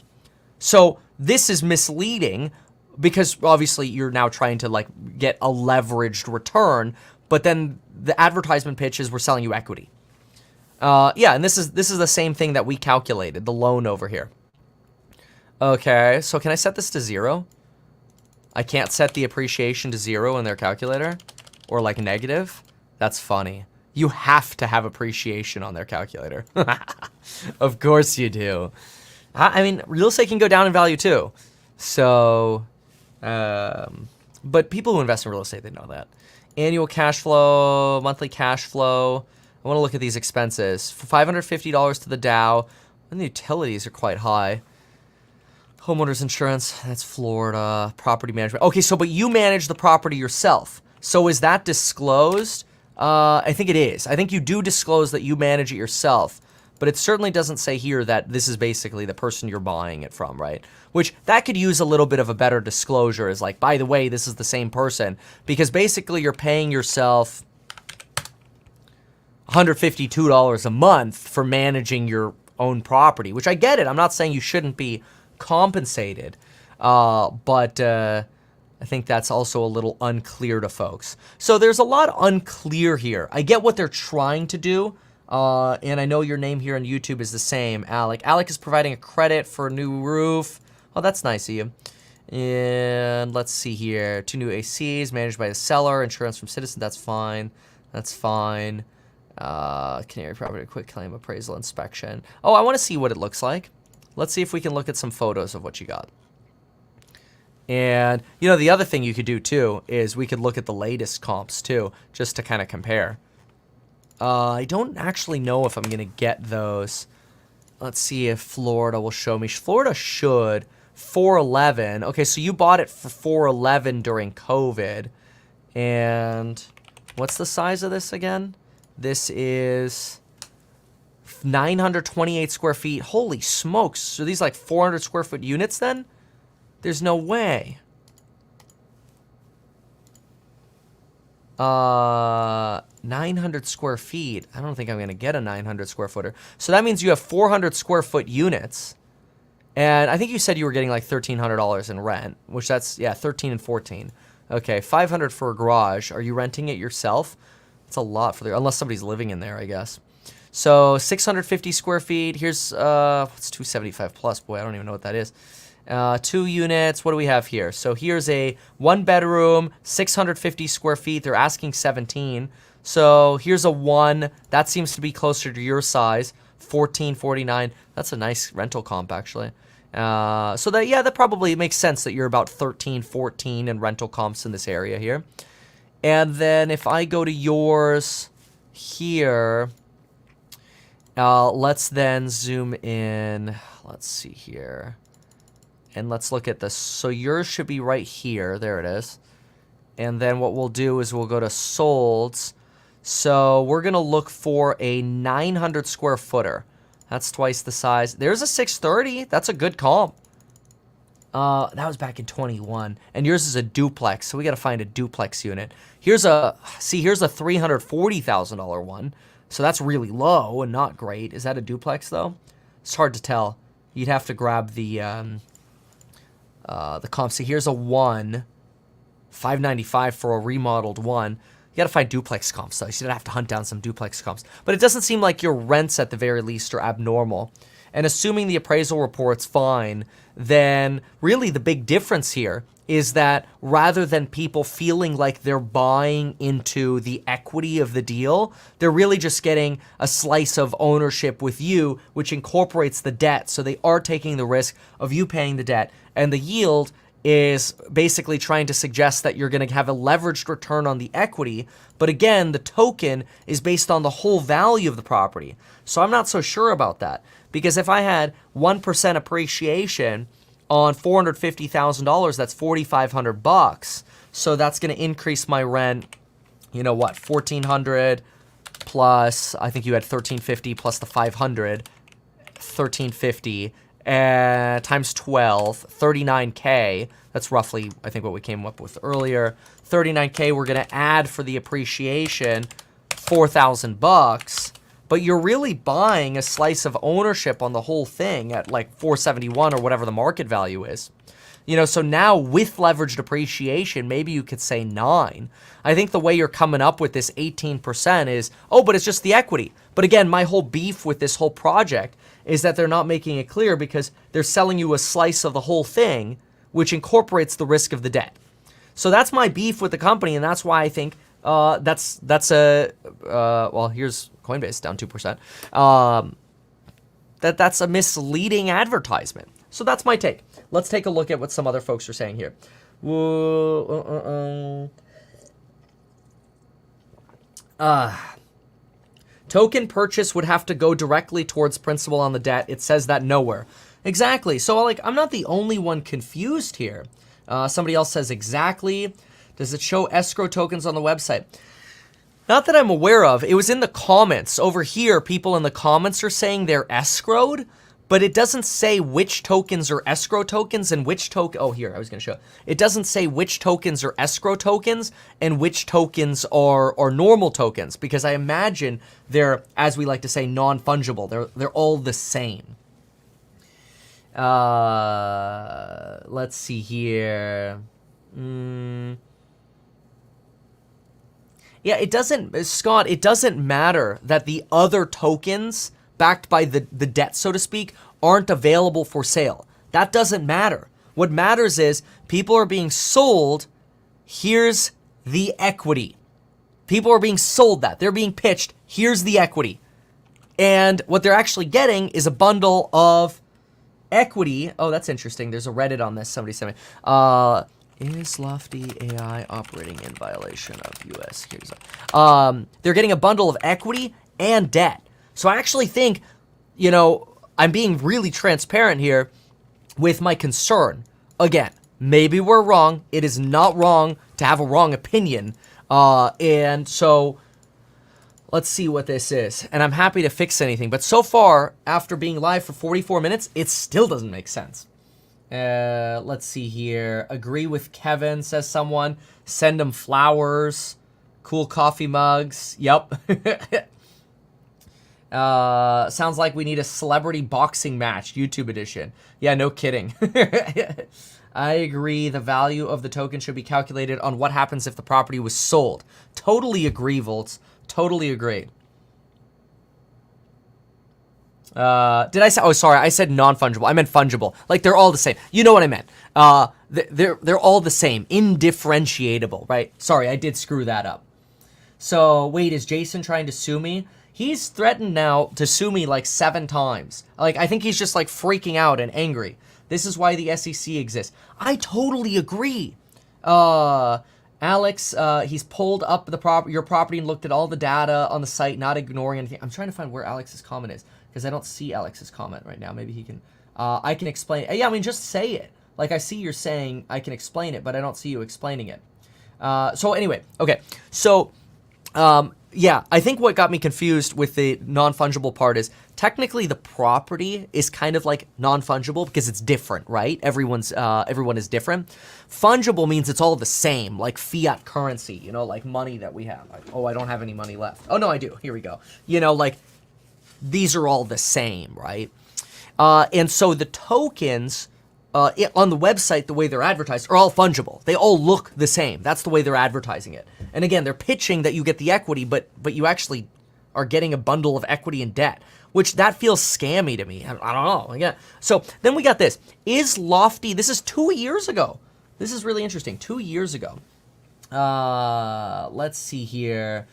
So this is misleading because obviously you're now trying to like get a leveraged return, but then the advertisement pitch is we're selling you equity. Yeah, and this is the same thing that we calculated, the loan over here. Okay, so can I set this to 0? I can't set the appreciation to 0 in their calculator? Or like negative? That's funny. You have to have appreciation on their calculator. Of course you do. I mean, real estate can go down in value too. So, but people who invest in real estate, they know that. Annual cash flow, monthly cash flow. I want to look at these expenses. For $550 to the Dow, and the utilities are quite high. Homeowners insurance, that's Florida. Property management. Okay, so but you manage the property yourself. So is that disclosed? I think it is. I think you do disclose that you manage it yourself, but it certainly doesn't say here that this is basically the person you're buying it from, right? Which that could use a little bit of a better disclosure is like, by the way, this is the same person, because basically you're paying yourself $152 a month for managing your own property, which I get it. I'm not saying you shouldn't be compensated, but I think that's also a little unclear to folks. So there's a lot unclear here. I get what they're trying to do, and I know your name here on YouTube is the same, Alec. Alec is providing a credit for a new roof. Oh, that's nice of you. And let's see here. 2 new ACs managed by the seller. Insurance from Citizen. That's fine. That's fine. Canary property, quick claim, appraisal, inspection. Oh, I want to see what it looks like. Let's see if we can look at some photos of what you got. And, you know, the other thing you could do, too, is we could look at the latest comps, too, just to kind of compare. I don't actually know if I'm going to get those. Let's see if Florida will show me. Florida should. 411. Okay, so you bought it for 411 during COVID. And what's the size of this again? This is 928 square feet. Holy smokes. So these like 400 square foot units then? There's no way. 900 square feet. I don't think I'm going to get a 900 square footer. So that means you have 400 square foot units. And I think you said you were getting like $1,300 in rent, which that's, yeah, 13 and 14. Okay, 500 for a garage. Are you renting it yourself? It's a lot for the, unless somebody's living in there, I guess. So 650 square feet. Here's, what's 275 plus? Boy, I don't even know what that is. 2 units. What do we have here? So here's a 1 bedroom, 650 square feet. They're asking 17. So here's a 1. That seems to be closer to your size. 1449. That's a nice rental comp, actually. So that, yeah, that probably makes sense that you're about 13, 14 in rental comps in this area here. And then if I go to yours here, let's then zoom in. Let's see here. And let's look at this. So yours should be right here. There it is. And then what we'll do is we'll go to solds. So we're going to look for a 900 square footer. That's twice the size. There's a 630. That's a good comp. That was back in 21. And yours is a duplex, so we got to find a duplex unit. Here's a $340,000 one. So that's really low and not great. Is that a duplex, though? It's hard to tell. You'd have to grab the comp. See, here's a 1. $595 for a remodeled one. You got to find duplex comps, so you should have to hunt down some duplex comps. But it doesn't seem like your rents, at the very least, are abnormal. And assuming the appraisal report's fine, then really the big difference here is that rather than people feeling like they're buying into the equity of the deal, they're really just getting a slice of ownership with you, which incorporates the debt. So they are taking the risk of you paying the debt. And the yield is basically trying to suggest that you're going to have a leveraged return on the equity. But again, the token is based on the whole value of the property. So I'm not so sure about that. Because if I had 1% appreciation on $450,000, that's $4,500. So that's going to increase my rent, you know what, $1,400 plus, I think you had $1,350 plus the $500, $1,350. Times 12, $39K. That's roughly, I think, what we came up with earlier. $39K, we're going to add for the appreciation $4,000, but you're really buying a slice of ownership on the whole thing at like $471 or whatever the market value is. You know, so now with leveraged appreciation, maybe you could say 9. I think the way you're coming up with this 18% is, oh, but it's just the equity. But again, my whole beef with this whole project is that they're not making it clear because they're selling you a slice of the whole thing, which incorporates the risk of the debt. So that's my beef with the company, and that's why I think well, here's Coinbase down 2%. That's a misleading advertisement. So that's my take. Let's take a look at what some other folks are saying here. Token purchase would have to go directly towards principal on the debt. It says that nowhere. Exactly. So, like, I'm not the only one confused here. Somebody else says exactly. Does it show escrow tokens on the website? Not that I'm aware of. It was in the comments. Over here, people in the comments are saying they're escrowed, but it doesn't say which tokens are escrow tokens and which token. Oh, here, I was going to show. It doesn't say which tokens are escrow tokens and which tokens are normal tokens, because I imagine they're, as we like to say, non-fungible. They're all the same. Let's see here. Yeah, it doesn't, Scott, it doesn't matter that the other tokens backed by the debt, so to speak, aren't available for sale. That doesn't matter. What matters is people are being sold, here's the equity. People are being sold that. They're being pitched, here's the equity. And what they're actually getting is a bundle of equity. Oh, that's interesting. There's a Reddit on this. Somebody sent me. Is Lofty AI operating in violation of U.S. securities law? They're getting a bundle of equity and debt. So I actually think, you know, I'm being really transparent here with my concern. Again, maybe we're wrong. It is not wrong to have a wrong opinion. And so let's see what this is. And I'm happy to fix anything. But so far, after being live for 44 minutes, it still doesn't make sense. Let's see here. Agree with Kevin, says someone. Send him flowers. Cool coffee mugs. Yep. Sounds like we need a celebrity boxing match, YouTube edition. Yeah, no kidding. I agree. The value of the token should be calculated on what happens if the property was sold. Totally agree, Volts. Totally agree. Did I say? Oh, sorry. I said non-fungible. I meant fungible. Like they're all the same. You know what I meant. They're all the same. Indifferentiable, right? Sorry, I did screw that up. So wait, is Jason trying to sue me? He's threatened now to sue me like 7 times. Like I think he's just like freaking out and angry. This is why the SEC exists. I totally agree. Alex, he's pulled up your property and looked at all the data on the site, not ignoring anything. I'm trying to find where Alex's comment is because I don't see Alex's comment right now. Maybe he can. I can explain. Yeah, I mean, just say it. Like I see you're saying I can explain it, but I don't see you explaining it. So anyway, okay. So, yeah, I think what got me confused with the non-fungible part is technically the property is kind of like non-fungible because it's different, right? Everyone is different. Fungible means it's all the same, like fiat currency, you know, like money that we have. Like, oh, I don't have any money left. Oh, no, I do. Here we go. You know, like these are all the same, right? And so the tokens on the website, the way they're advertised, are all fungible. They all look the same. That's the way they're advertising it. And again, they're pitching that you get the equity, but you actually are getting a bundle of equity and debt, which that feels scammy to me. I don't know. Yeah. So then we got this. Is Lofty, this is 2 years ago. This is really interesting. 2 years ago. Let's see here.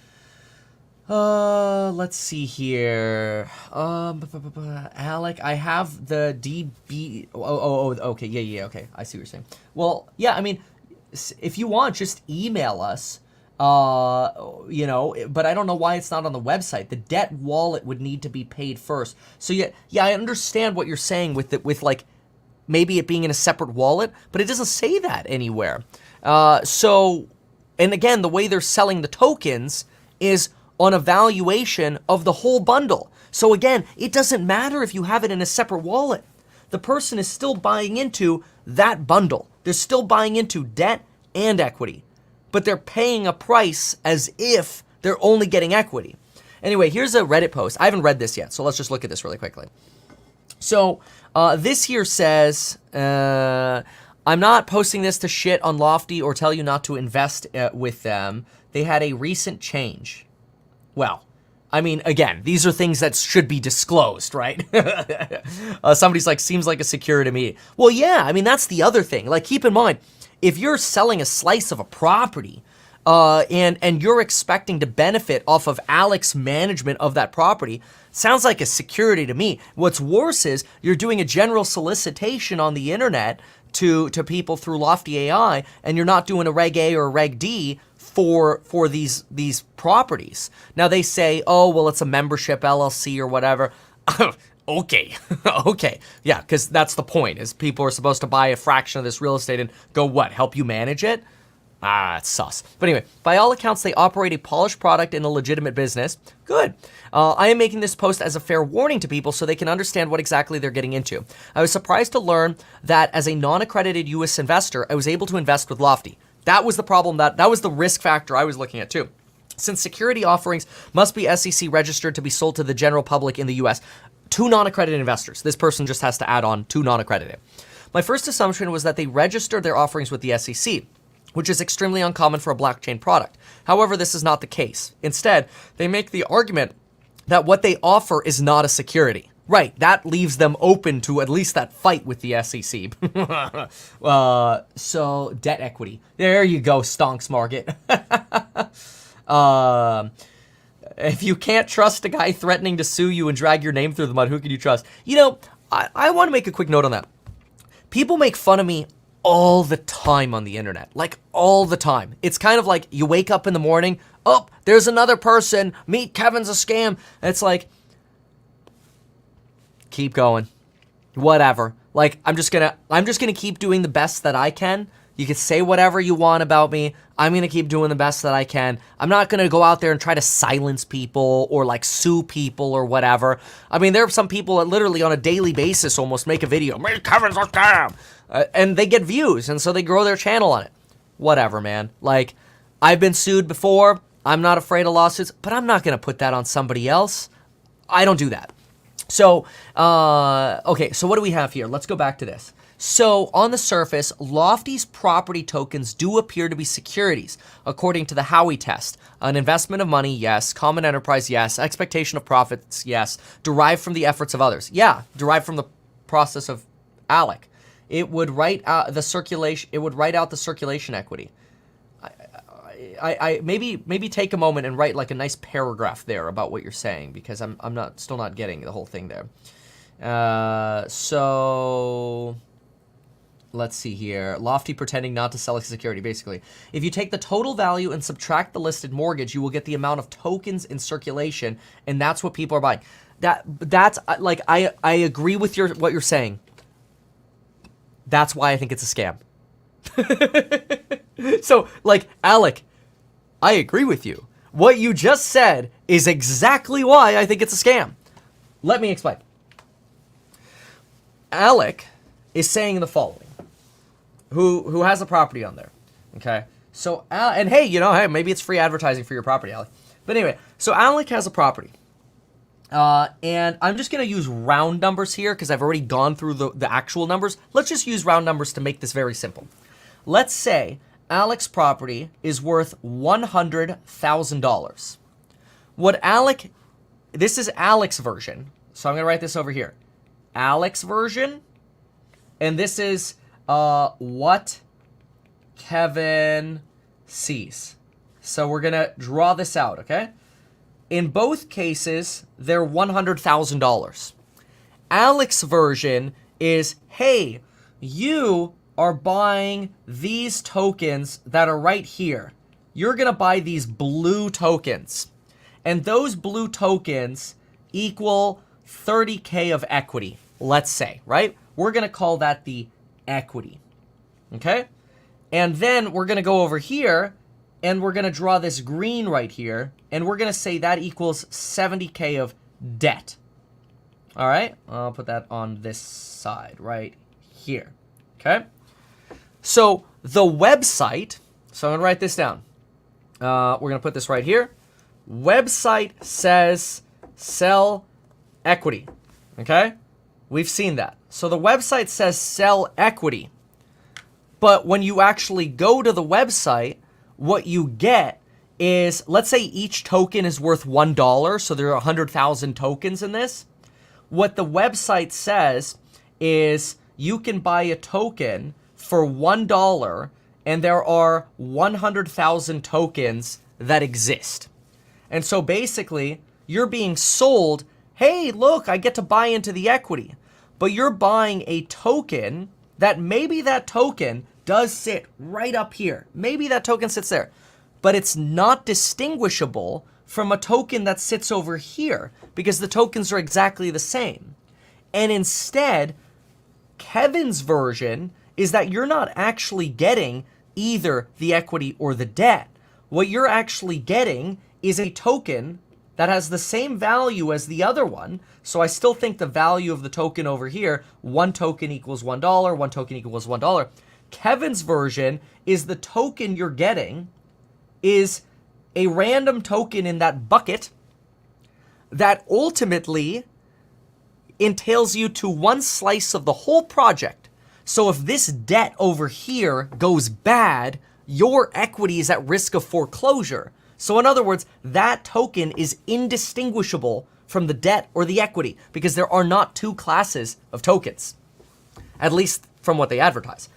Let's see here. Alec, I have the DB. Oh, okay. Yeah, okay. I see what you're saying. Well, yeah, I mean, if you want, just email us. You know, but I don't know why it's not on the website. The debt wallet would need to be paid first. So yeah, I understand what you're saying with like maybe it being in a separate wallet, but it doesn't say that anywhere. So, and again, the way they're selling the tokens is on a valuation of the whole bundle. So again, it doesn't matter if you have it in a separate wallet. The person is still buying into that bundle. They're still buying into debt and equity, but they're paying a price as if they're only getting equity. Anyway, here's a Reddit post. I haven't read this yet, so let's just look at this really quickly. So this here says, I'm not posting this to shit on Lofty or tell you not to invest with them. They had a recent change. Well, I mean, again, these are things that should be disclosed, right? Somebody's like, seems like a security to me. Well, yeah, I mean, that's the other thing. Like, keep in mind, if you're selling a slice of a property and you're expecting to benefit off of Alex's management of that property, sounds like a security to me. What's worse is you're doing a general solicitation on the internet to people through Lofty AI, and you're not doing a Reg A or a Reg D for these properties. Now they say, oh, well, it's a membership LLC or whatever. Okay. Okay. Yeah, because that's the point, is people are supposed to buy a fraction of this real estate and go what? Help you manage it? It's sus. But anyway, by all accounts, they operate a polished product in a legitimate business. Good. I am making this post as a fair warning to people so they can understand what exactly they're getting into. I was surprised to learn that as a non-accredited U.S. investor, I was able to invest with Lofty. That was the problem, that was the risk factor I was looking at too. Since security offerings must be SEC registered to be sold to the general public in the US, 2 non-accredited investors. This person just has to add on 2 non-accredited. My first assumption was that they registered their offerings with the SEC, which is extremely uncommon for a blockchain product. However, this is not the case. Instead, they make the argument that what they offer is not a security. Right, that leaves them open to at least that fight with the SEC. So, debt equity. There you go, stonks market. If you can't trust a guy threatening to sue you and drag your name through the mud, who can you trust? You know, I want to make a quick note on that. People make fun of me all the time on the internet. Like, all the time. It's kind of like you wake up in the morning, oh, there's another person, meet Kevin's a scam. And it's like, keep going. Whatever. Like, I'm just gonna keep doing the best that I can. You can say whatever you want about me. I'm gonna keep doing the best that I can. I'm not gonna go out there and try to silence people or like sue people or whatever. I mean, there are some people that literally on a daily basis almost make a video, make Kevin's a scam, and they get views, and so they grow their channel on it. Whatever, man. Like, I've been sued before. I'm not afraid of lawsuits, but I'm not going to put that on somebody else. I don't do that. So, okay, so what do we have here? Let's go back to this. So, on the surface, Lofty's property tokens do appear to be securities, according to the Howey test. An investment of money, yes. Common enterprise, yes. Expectation of profits, yes. Derived from the efforts of others. Yeah, derived from the process of ALEC. It would write out the circulation. It would write out the circulation equity. I maybe take a moment and write like a nice paragraph there about what you're saying, because I'm still not getting the whole thing there. So let's see here. Lofty pretending not to sell a security. Basically, if you take the total value and subtract the listed mortgage, you will get the amount of tokens in circulation, and that's what people are buying. That's like I agree with what you're saying. That's why I think it's a scam. So, like, Alec, I agree with you. What you just said is exactly why I think it's a scam. Let me explain. Alec is saying the following. Who has a property on there, okay? So, and hey, hey, maybe it's free advertising for your property, Alec. But anyway, so Alec has a property. And I'm just going to use round numbers here because I've already gone through the actual numbers. Let's just use round numbers to make this very simple. Let's say Alec's property is worth $100,000. This is Alec's version. So I'm going to write this over here. Alec's version. And this is what Kevin sees. So we're going to draw this out, okay? In both cases, they're $100,000. Alec's version is, hey, you are buying these tokens that are right here. You're going to buy these blue tokens. And those blue tokens equal 30K of equity, let's say, right? We're going to call that the equity, okay? And then we're going to go over here, and we're going to draw this green right here, and we're going to say that equals 70K of debt. All right? I'll put that on this side right here, okay? So the website, so I'm going to write this down. We're going to put this right here. Website says sell equity, okay? We've seen that. So the website says sell equity. But when you actually go to the website, what you get is, let's say each token is worth $1, so there are 100,000 tokens in this. What the website says is you can buy a token for $1, and there are 100,000 tokens that exist. And so basically, you're being sold, hey, look, I get to buy into the equity. But you're buying a token that maybe that token does sit right up here. Maybe that token sits there. But it's not distinguishable from a token that sits over here because the tokens are exactly the same. And instead, Kevin's version is that you're not actually getting either the equity or the debt. What you're actually getting is a token that has the same value as the other one. So I still think the value of the token over here, one token equals $1, one token equals $1. Kevin's version is the token you're getting is a random token in that bucket that ultimately entails you to one slice of the whole project. So if this debt over here goes bad, your equity is at risk of foreclosure. So in other words, that token is indistinguishable from the debt or the equity because there are not two classes of tokens, at least from what they advertise.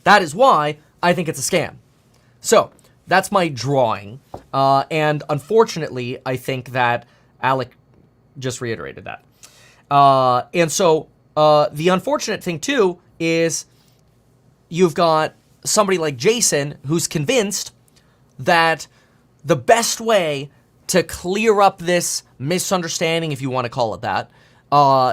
That is why I think it's a scam. So that's my drawing. And unfortunately, I think that Alec just reiterated that. And so the unfortunate thing too is you've got somebody like Jason who's convinced that the best way to clear up this misunderstanding, if you want to call it that,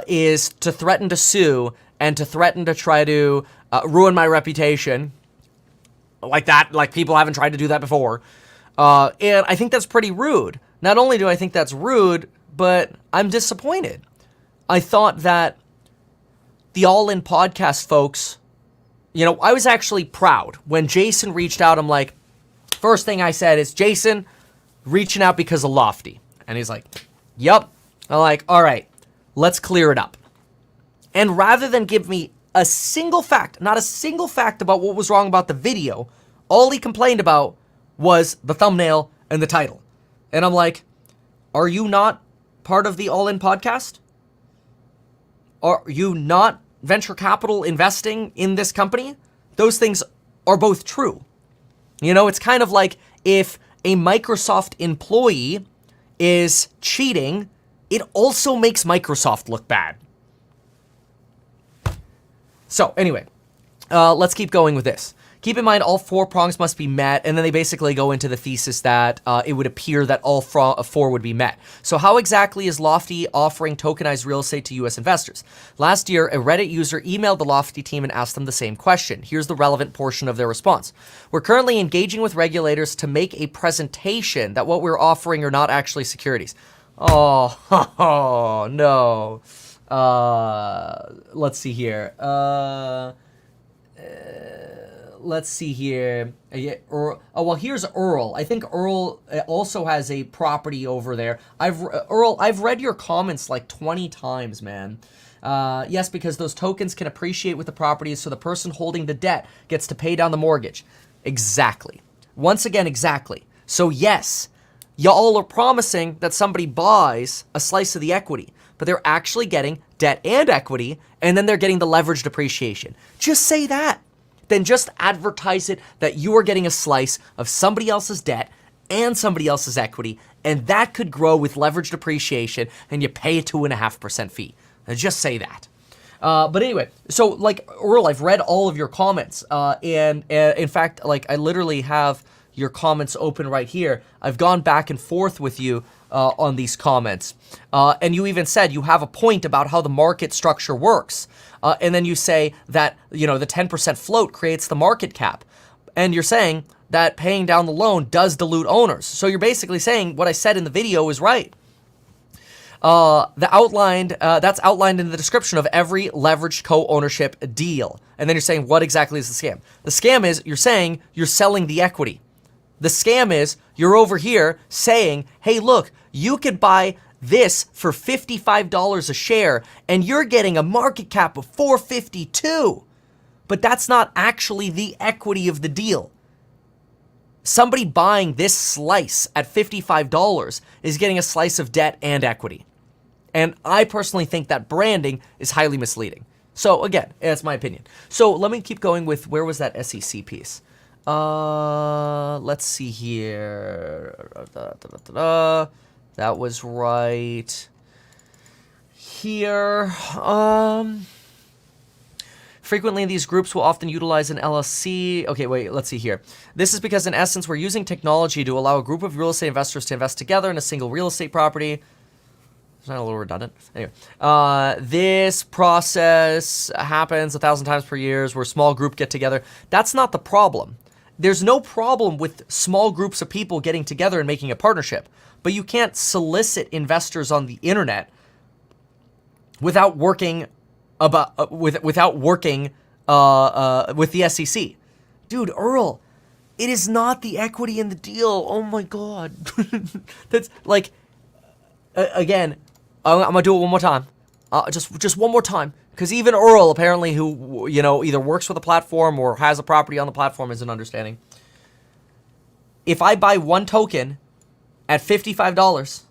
is to threaten to sue and to threaten to try to ruin my reputation like that, like people haven't tried to do that before. And I think that's pretty rude. Not only do I think that's rude, but I'm disappointed. I thought that the All In podcast folks, I was actually proud. When Jason reached out, I'm like, first thing I said is, Jason, reaching out because of Lofty. And he's like, yup. I'm like, all right, let's clear it up. And rather than give me a single fact, not a single fact about what was wrong about the video, all he complained about was the thumbnail and the title. And I'm like, are you not part of the All In podcast? Are you not venture capital investing in this company? Those things are both true. You know, it's kind of like if a Microsoft employee is cheating, it also makes Microsoft look bad. So anyway, let's keep going with this. Keep in mind, all 4 prongs must be met, and then they basically go into the thesis that it would appear that all 4 would be met. So how exactly is Lofty offering tokenized real estate to U.S. investors? Last year, a Reddit user emailed the Lofty team and asked them the same question. Here's the relevant portion of their response. We're currently engaging with regulators to make a presentation that what we're offering are not actually securities. Oh, no. Let's see here. Let's see here. Well, here's Earl. I think Earl also has a property over there. Earl, I've read your comments like 20 times, man. Yes, because those tokens can appreciate with the properties, so the person holding the debt gets to pay down the mortgage. Exactly. Once again, exactly. So yes, y'all are promising that somebody buys a slice of the equity, but they're actually getting debt and equity, and then they're getting the leveraged appreciation. Just say that. Then just advertise it that you are getting a slice of somebody else's debt and somebody else's equity, and that could grow with leveraged appreciation, and you pay a 2.5% fee. Now just say that. But anyway, so like Earl, I've read all of your comments, and in fact, like I literally have your comments open right here. I've gone back and forth with you on these comments, and you even said you have a point about how the market structure works. And then you say that, you know, the 10% float creates the market cap. And you're saying that paying down the loan does dilute owners. So you're basically saying what I said in the video is right. That's outlined in the description of every leveraged co-ownership deal. And then you're saying, what exactly is the scam? The scam is you're saying you're selling the equity. The scam is you're over here saying, hey, look, you could buy this for $55 a share, and you're getting a market cap of $452. But that's not actually the equity of the deal. Somebody buying this slice at $55 is getting a slice of debt and equity. And I personally think that branding is highly misleading. So again, that's my opinion. So let me keep going with, where was that SEC piece? Let's see here. That was right here. Frequently, these groups will often utilize an LLC. Okay, wait, let's see here. This is because, in essence, we're using technology to allow a group of real estate investors to invest together in a single real estate property. Is that a little redundant? Anyway, this process happens 1,000 times per year where a small group get together. That's not the problem. There's no problem with small groups of people getting together and making a partnership. But you can't solicit investors on the internet without working with the SEC. Dude, Earl, it is not the equity in the deal. Oh my God. That's like, again, I'm gonna do it one more time. Just one more time. Because even Earl, apparently, who, you know, either works with a platform or has a property on the platform, isn't understanding. If I buy one token at $55,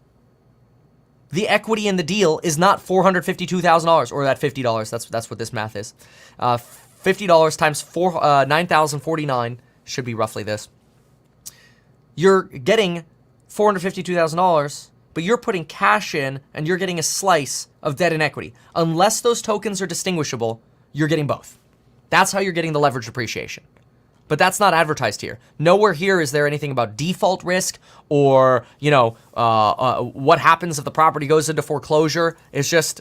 the equity in the deal is not $452,000 or that $50. That's what this math is. $50 times 9,049 should be roughly this. You're getting $452,000, but you're putting cash in and you're getting a slice of debt and equity. Unless those tokens are distinguishable, you're getting both. That's how you're getting the leverage appreciation. But that's not advertised here. Nowhere here is there anything about default risk or, you know, what happens if the property goes into foreclosure. It's just,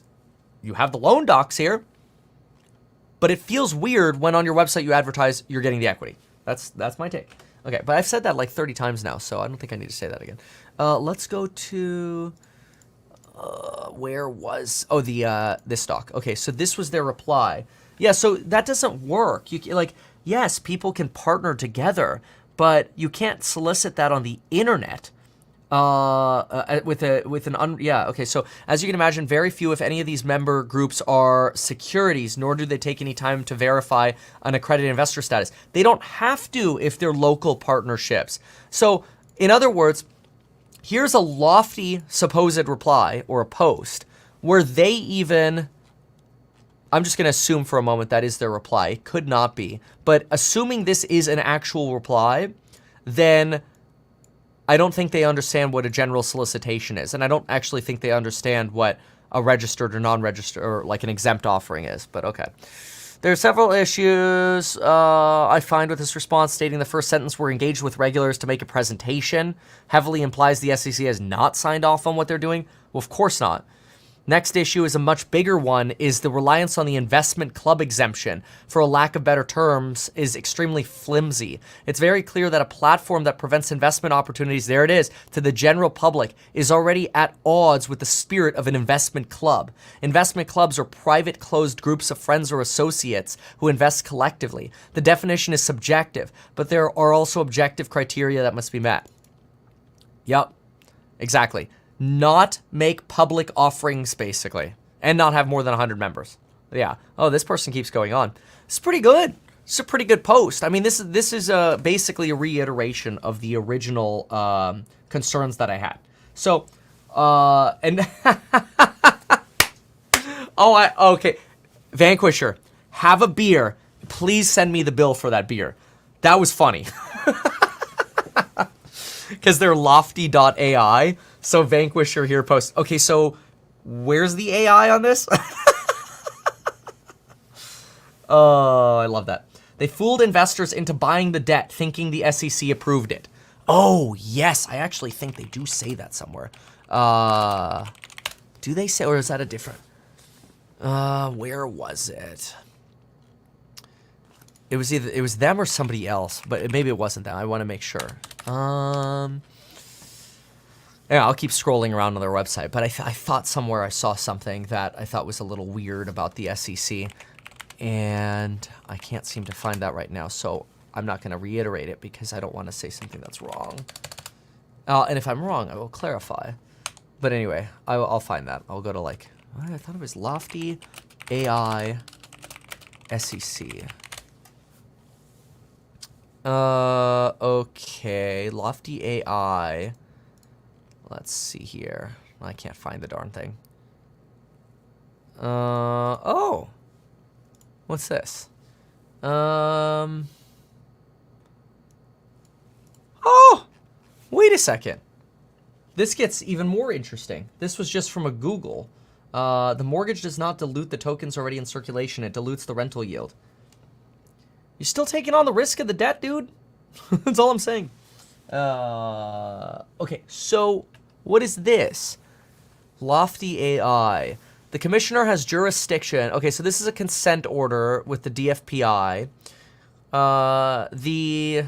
you have the loan docs here, but it feels weird when on your website you advertise you're getting the equity. That's my take. Okay, but I've said that like 30 times now, so I don't think I need to say that again. Let's go to, where was, oh, this stock. Okay, so this was their reply. Yeah, so that doesn't work. Yes, people can partner together, but you can't solicit that on the internet Yeah, okay, so as you can imagine, very few, if any, of these member groups are securities, nor do they take any time to verify an accredited investor status. They don't have to if they're local partnerships. So, in other words, here's a lofty supposed reply or a post where they even, I'm just going to assume for a moment that is their reply. It could not be. But assuming this is an actual reply, then I don't think they understand what a general solicitation is. And I don't actually think they understand what a registered or non-registered or like an exempt offering is. But okay. There are several issues I find with this response, stating the first sentence, "We're engaged with regulators to make a presentation," heavily implies the SEC has not signed off on what they're doing. Well, of course not. Next issue is a much bigger one, is the reliance on the investment club exemption, for a lack of better terms, is extremely flimsy. It's very clear that a platform that prevents investment opportunities, there it is, to the general public is already at odds with the spirit of an investment club. Investment clubs are private, closed groups of friends or associates who invest collectively. The definition is subjective, but there are also objective criteria that must be met. Yep, exactly. Not make public offerings, basically, and not have more than 100 members. Yeah. Oh, this person keeps going on. It's pretty good. It's a pretty good post. I mean, this is basically a reiteration of the original concerns that I had. So, and okay, Vanquisher, have a beer. Please send me the bill for that beer. That was funny. Because they're lofty.ai. So Vanquisher here posts. Okay, so where's the AI on this? Oh, I love that. They fooled investors into buying the debt, thinking the SEC approved it. Oh, yes. I actually think they do say that somewhere. Do they say, or is that a different? Where was it? It was them or somebody else, but maybe it wasn't them. I want to make sure. Yeah, I'll keep scrolling around on their website, but I thought somewhere I saw something that I thought was a little weird about the SEC, and I can't seem to find that right now, so I'm not going to reiterate it because I don't want to say something that's wrong. And if I'm wrong, I will clarify. But anyway, I'll find that. I'll go to like, I thought it was Lofty AI SEC. Okay, Lofty AI. Let's see here. I can't find the darn thing. Oh. What's this? Oh, wait a second. This gets even more interesting. This was just from a Google. The mortgage does not dilute the tokens already in circulation. It dilutes the rental yield. You're still taking on the risk of the debt, dude? That's all I'm saying. Okay, so what is this? Lofty AI. The commissioner has jurisdiction. Okay, so this is a consent order with the DFPI. The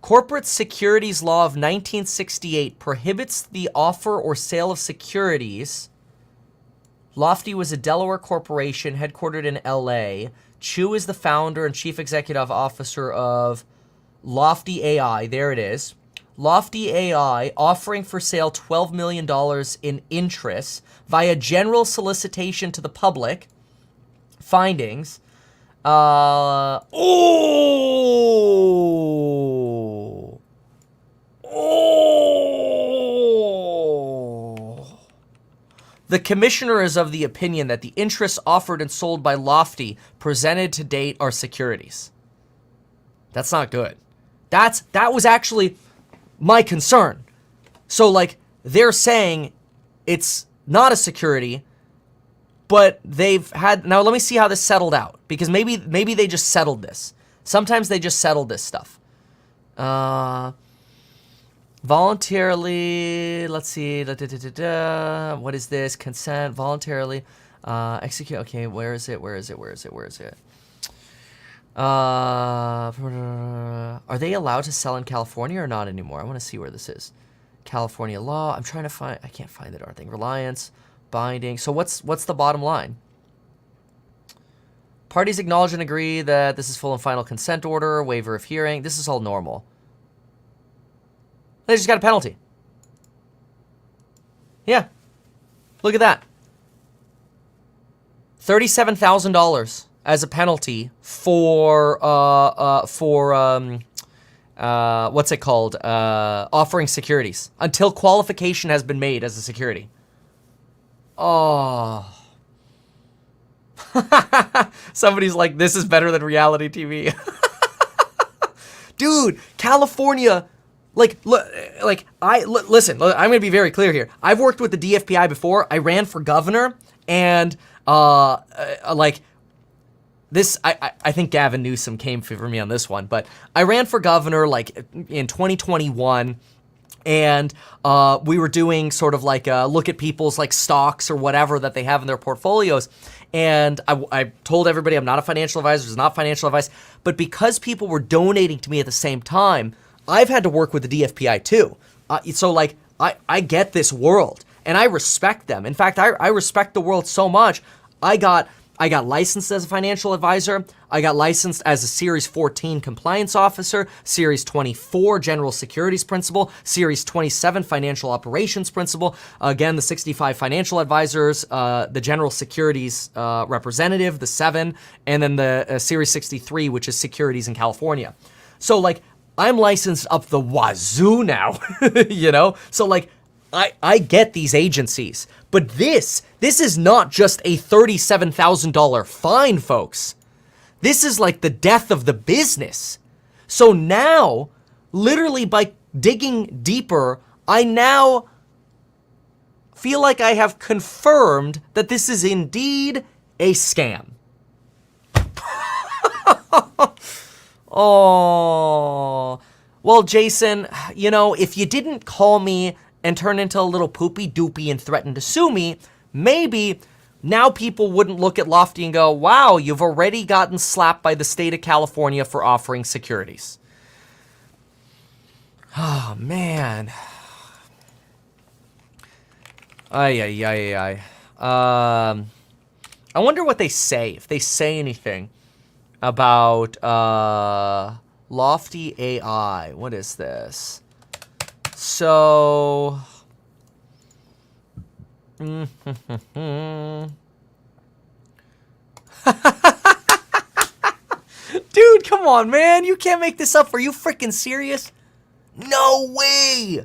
Corporate Securities Law of 1968 prohibits the offer or sale of securities. Lofty was a Delaware corporation headquartered in LA. Chu is the founder and chief executive officer of Lofty AI. There it is. Lofty AI offering for sale $12 million in interest via general solicitation to the public. Findings. The commissioner is of the opinion that the interests offered and sold by Lofty presented to date are securities. That's not good. That was actually my concern. So, like, they're saying it's not a security, but they've had... Now, let me see how this settled out, because maybe they just settled this. Sometimes they just settled this stuff. Voluntarily, let's see. What is this? Consent, voluntarily, execute. Okay, where is it? Are they allowed to sell in California or not anymore? I want to see where this is. California law. I'm trying to find. I can't find the darn thing. Reliance, binding. So what's the bottom line? Parties acknowledge and agree that this is full and final consent order, waiver of hearing. This is all normal. They just got a penalty. Yeah. Look at that. $37,000 as a penalty for what's it called? Offering securities until qualification has been made as a security. Oh. Somebody's like, this is better than reality TV. Dude, California, listen, I'm going to be very clear here. I've worked with the DFPI before. I ran for governor, and this, I think Gavin Newsom came for me on this one, but I ran for governor like in 2021, and we were doing sort of like a look at people's like stocks or whatever that they have in their portfolios. And I told everybody I'm not a financial advisor, it's not financial advice, but because people were donating to me at the same time, I've had to work with the DFPI too. So like, I get this world, and I respect them. In fact, I respect the world so much. I got licensed as a financial advisor. I got licensed as a Series 14 compliance officer, Series 24 general securities principal, Series 27 financial operations principal. Again, the 65 financial advisors, the general securities representative, the 7, and then the Series 63, which is securities in California. So like, I'm licensed up the wazoo now, you know? So like, I get these agencies, but this is not just a $37,000 fine, folks. This is like the death of the business. So now, literally by digging deeper, I now feel like I have confirmed that this is indeed a scam. Oh, well, Jason, you know, if you didn't call me and turn into a little poopy doopy and threaten to sue me, maybe now people wouldn't look at Lofty and go, wow, you've already gotten slapped by the state of California for offering securities. Oh, man. I wonder what they say, if they say anything about Lofty AI. What is this? So, dude, come on, man. You can't make this up. Are you freaking serious? No way.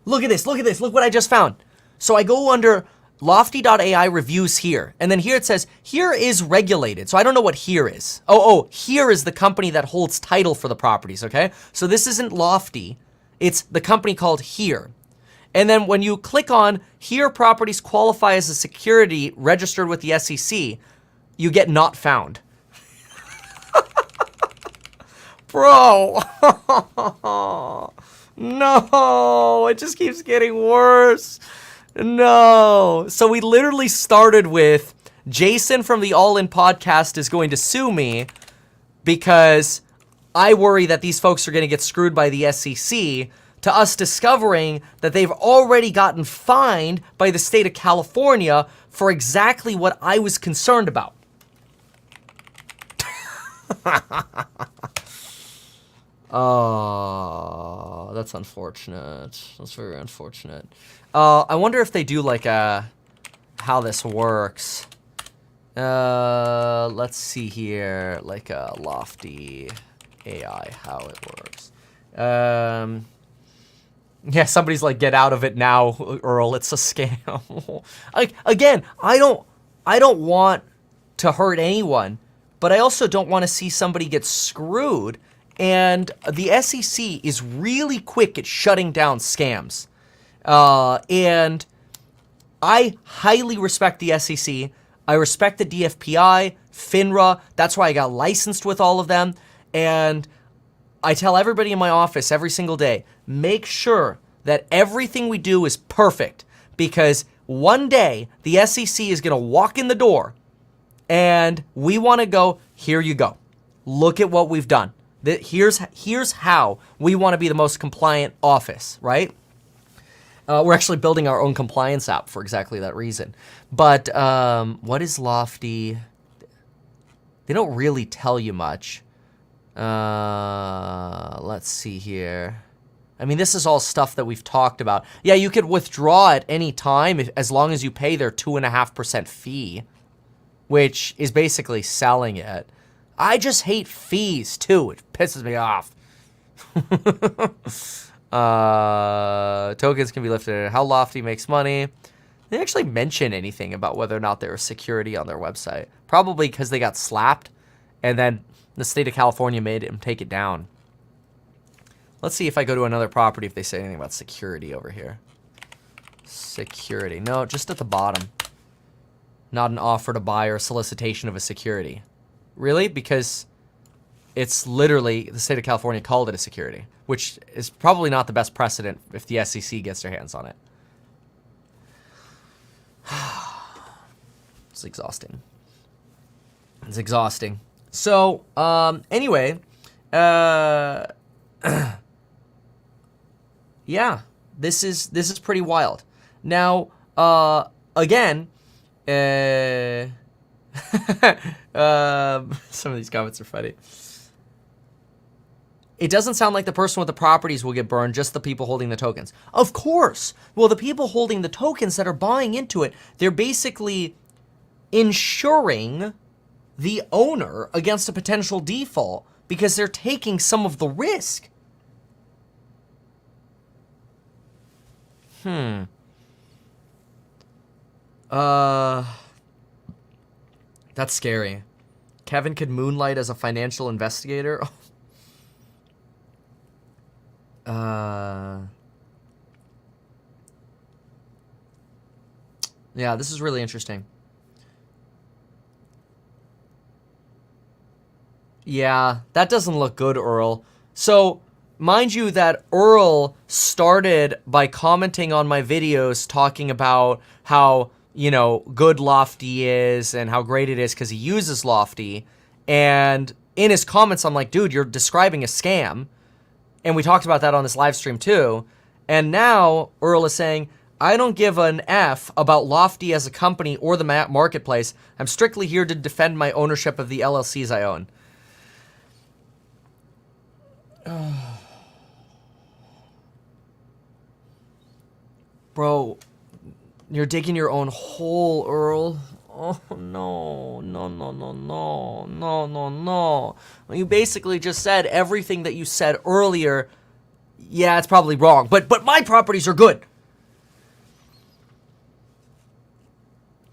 Look at this. Look at this. Look what I just found. So I go under Lofty.ai reviews here. And then here it says, here is regulated. So I don't know what here is. Oh, here is the company that holds title for the properties, okay? So this isn't Lofty. It's the company called Here. And then when you click on Here properties qualify as a security registered with the SEC, you get not found. Bro. No, it just keeps getting worse. No. So we literally started with Jason from the All In podcast is going to sue me because I worry that these folks are going to get screwed by the SEC, to us discovering that they've already gotten fined by the state of California for exactly what I was concerned about. Oh, that's unfortunate. That's very unfortunate. I wonder if they do like how this works. Let's see here, like a Lofty AI, how it works. Yeah, somebody's like, get out of it now, Earl. It's a scam. Like, again, I don't want to hurt anyone, but I also don't want to see somebody get screwed. And the SEC is really quick at shutting down scams. And I highly respect the SEC. I respect the DFPI, FINRA. That's why I got licensed with all of them. And I tell everybody in my office every single day, make sure that everything we do is perfect, because one day the SEC is going to walk in the door and we want to go, here you go. Look at what we've done. Here's how we want to be the most compliant office, right? We're actually building our own compliance app for exactly that reason. But what is Lofty? They don't really tell you much. Let's see here. I mean, this is all stuff that we've talked about. Yeah, you could withdraw at any time as long as you pay their 2.5% fee, which is basically selling it. I just hate fees, too. It pisses me off. Tokens can be lifted. How Lofty makes money. They didn't actually mention anything about whether or not there was security on their website. Probably because they got slapped, and then the state of California made him take it down. Let's see if I go to another property if they say anything about security over here. Security. No, just at the bottom. Not an offer to buy or solicitation of a security. Really? Because it's literally, the state of California called it a security, which is probably not the best precedent if the SEC gets their hands on it. It's exhausting. It's exhausting. So, anyway, yeah, this is pretty wild. Now, again, some of these comments are funny. It doesn't sound like the person with the properties will get burned, just the people holding the tokens. Of course. Well, the people holding the tokens that are buying into it, they're basically insuring the owner against a potential default because they're taking some of the risk. That's scary. Kevin could moonlight as a financial investigator. Yeah, this is really interesting. Yeah, that doesn't look good, Earl. So, mind you that Earl started by commenting on my videos talking about how, you know, good Lofty is and how great it is because he uses Lofty. And in his comments, I'm like, dude, you're describing a scam. And we talked about that on this live stream too. And now Earl is saying, I don't give an F about Lofty as a company or the marketplace. I'm strictly here to defend my ownership of the LLCs I own. Bro, you're digging your own hole, Earl. Oh, no. You basically just said everything that you said earlier. Yeah, it's probably wrong, but my properties are good.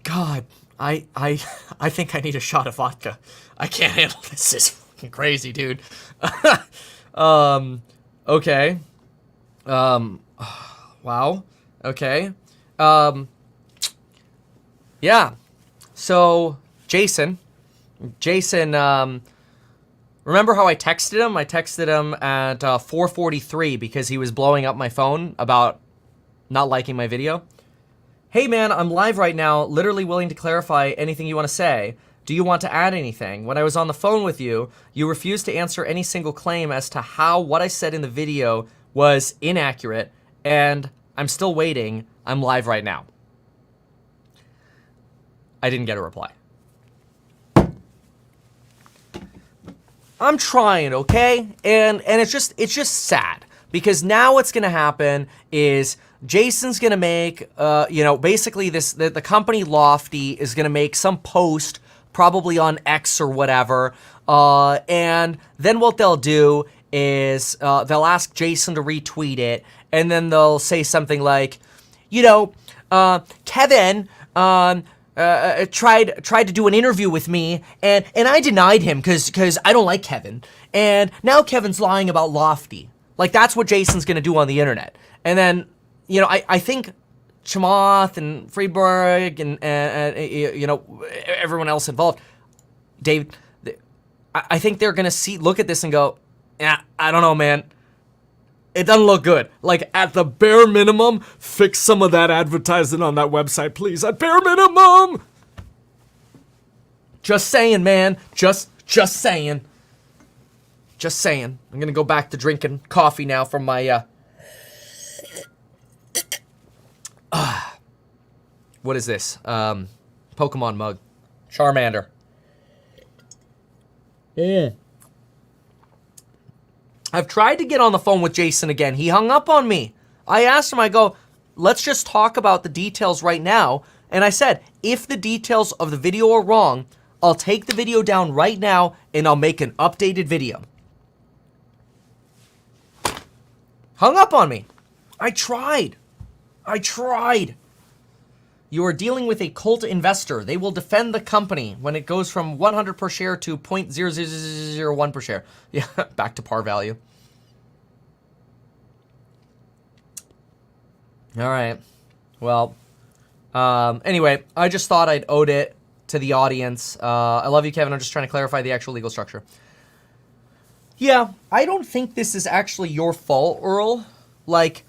God, I think I need a shot of vodka. I can't handle this. This is fucking crazy, dude. Okay. Wow. Okay. Yeah. So, Jason, remember how I texted him? I texted him at 4:43 because he was blowing up my phone about not liking my video. Hey man, I'm live right now, literally willing to clarify anything you want to say. Do you want to add anything? When I was on the phone with you, you refused to answer any single claim as to how what I said in the video was inaccurate, and I'm still waiting. I'm live right now. I didn't get a reply. I'm trying, okay? And it's just sad because now what's gonna happen is Jason's gonna make, basically the company Lofty is gonna make some post probably on X or whatever, and then what they'll do is they'll ask Jason to retweet it, and then they'll say something like, Kevin tried to do an interview with me, and I denied him because I don't like Kevin, and now Kevin's lying about Lofty. Like, that's what Jason's gonna do on the internet. And then, I think Chamath and Friedberg and everyone else involved, Dave, I think they're gonna look at this and go, yeah, I don't know, man. It doesn't look good. Like, at the bare minimum, fix some of that advertising on that website, please. At bare minimum! Just saying, man. Just saying. Just saying. I'm gonna go back to drinking coffee now from my, what is this? Pokemon mug. Charmander. I've tried to get on the phone with Jason again. He hung up on me. I asked him, I go, let's just talk about the details right now. And I said, if the details of the video are wrong, I'll take the video down right now and I'll make an updated video. Hung up on me. I tried. You are dealing with a cult investor. They will defend the company when it goes from 100 per share to 0.00001 per share. Yeah, back to par value. All right. Well, anyway, I just thought I'd ode it to the audience. I love you, Kevin. I'm just trying to clarify the actual legal structure. Yeah, I don't think this is actually your fault, Earl. Like,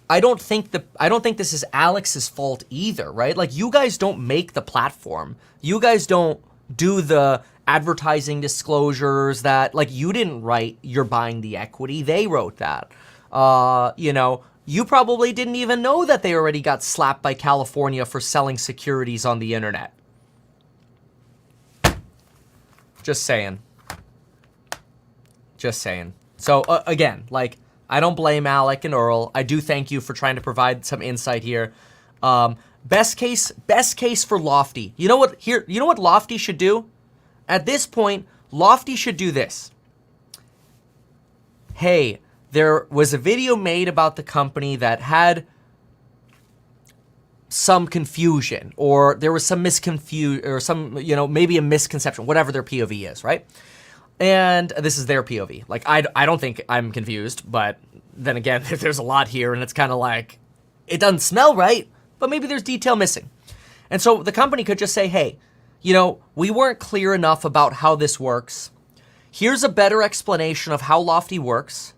I don't think this is Alex's fault either, right? Like, you guys don't make the platform. You guys don't do the advertising disclosures that, like, you didn't write you're buying the equity. They wrote that. You know, you probably didn't even know that they already got slapped by California for selling securities on the internet. Just saying. Just saying. So, again, like, I don't blame Alec and Earl. I do thank you for trying to provide some insight here. Best case for Lofty. You know what Lofty should do? At this point, Lofty should do this. Hey, there was a video made about the company that had some confusion, or there was some or some, you know, maybe a misconception, whatever their POV is, right? And this is their POV. Like, I don't think I'm confused, but then again, there's a lot here, and it's kind of like, it doesn't smell right, but maybe there's detail missing. And so the company could just say, hey, you know, we weren't clear enough about how this works. Here's a better explanation of how Lofty works.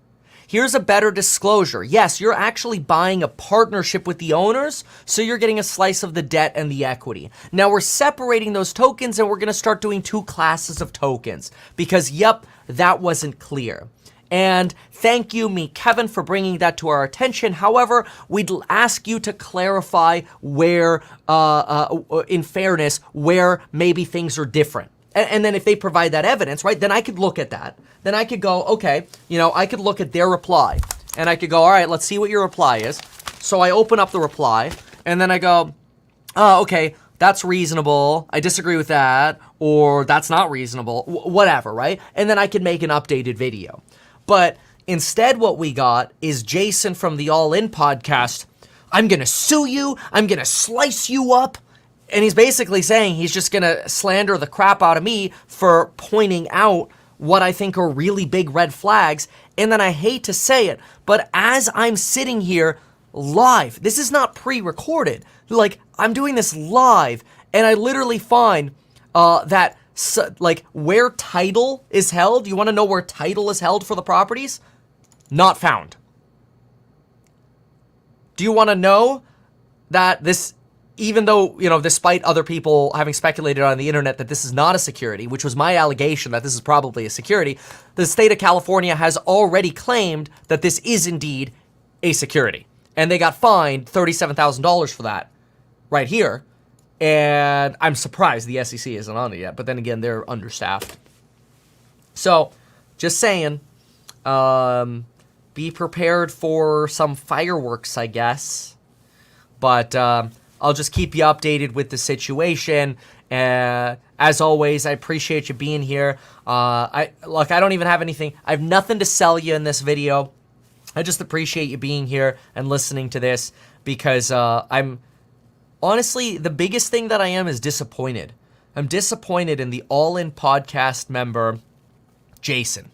Here's a better disclosure. Yes, you're actually buying a partnership with the owners, so you're getting a slice of the debt and the equity. Now we're separating those tokens, and we're going to start doing 2 classes of tokens because, yep, that wasn't clear. And thank you, me, Kevin, for bringing that to our attention. However, we'd ask you to clarify where, in fairness, where maybe things are different. And then if they provide that evidence, right, then I could look at that. Then I could go, okay, you know, I could look at their reply. And I could go, all right, let's see what your reply is. So I open up the reply, and then I go, oh, okay, that's reasonable. I disagree with that. Or that's not reasonable. Whatever, right? And then I could make an updated video. But instead what we got is Jason from the All In podcast. I'm going to sue you. I'm going to slice you up. And he's basically saying he's just going to slander the crap out of me for pointing out what I think are really big red flags. And then I hate to say it, but as I'm sitting here live, this is not pre-recorded. Like, I'm doing this live, and I literally find that, like, where title is held. You want to know where title is held for the properties? Not found. Do you want to know that this, even though, you know, despite other people having speculated on the internet that this is not a security, which was my allegation that this is probably a security, the state of California has already claimed that this is indeed a security. And they got fined $37,000 for that right here. And I'm surprised the SEC isn't on it yet. But then again, they're understaffed. So, just saying, be prepared for some fireworks, I guess. But I'll just keep you updated with the situation. As always, I appreciate you being here. I don't even have anything. I have nothing to sell you in this video. I just appreciate you being here and listening to this because I'm honestly, the biggest thing that I am is disappointed. I'm disappointed in the All In podcast member, Jason.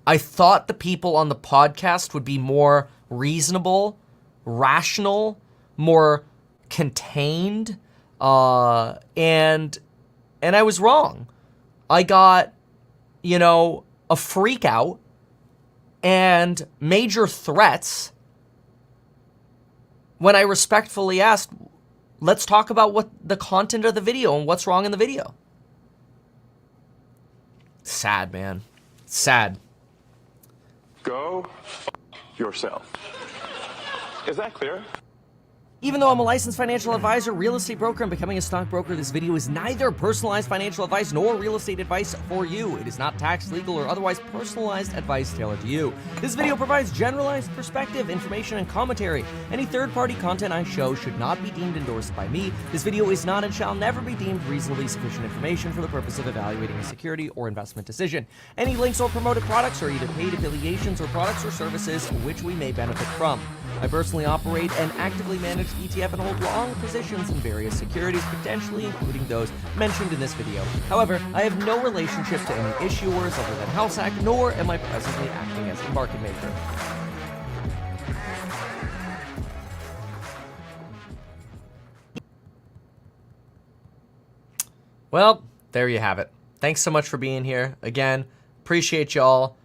I thought the people on the podcast would be more reasonable, rational, more contained, and I was wrong. I got, you know, a freak out and major threats when I respectfully asked, let's talk about what the content of the video and what's wrong in the video. Sad, man. Sad. Go f yourself. Is that clear? Even though I'm a licensed financial advisor, real estate broker, and becoming a stockbroker, this video is neither personalized financial advice nor real estate advice for you. It is not tax, legal, or otherwise personalized advice tailored to you. This video provides generalized perspective, information, and commentary. Any third-party content I show should not be deemed endorsed by me. This video is not and shall never be deemed reasonably sufficient information for the purpose of evaluating a security or investment decision. Any links or promoted products are either paid affiliations or products or services which we may benefit from. I personally operate and actively manage ETF and hold long positions in various securities, potentially including those mentioned in this video. However, I have no relationship to any issuers other than HouseHack, nor am I presently acting as a market maker. Well, there you have it. Thanks so much for being here. Again, appreciate y'all.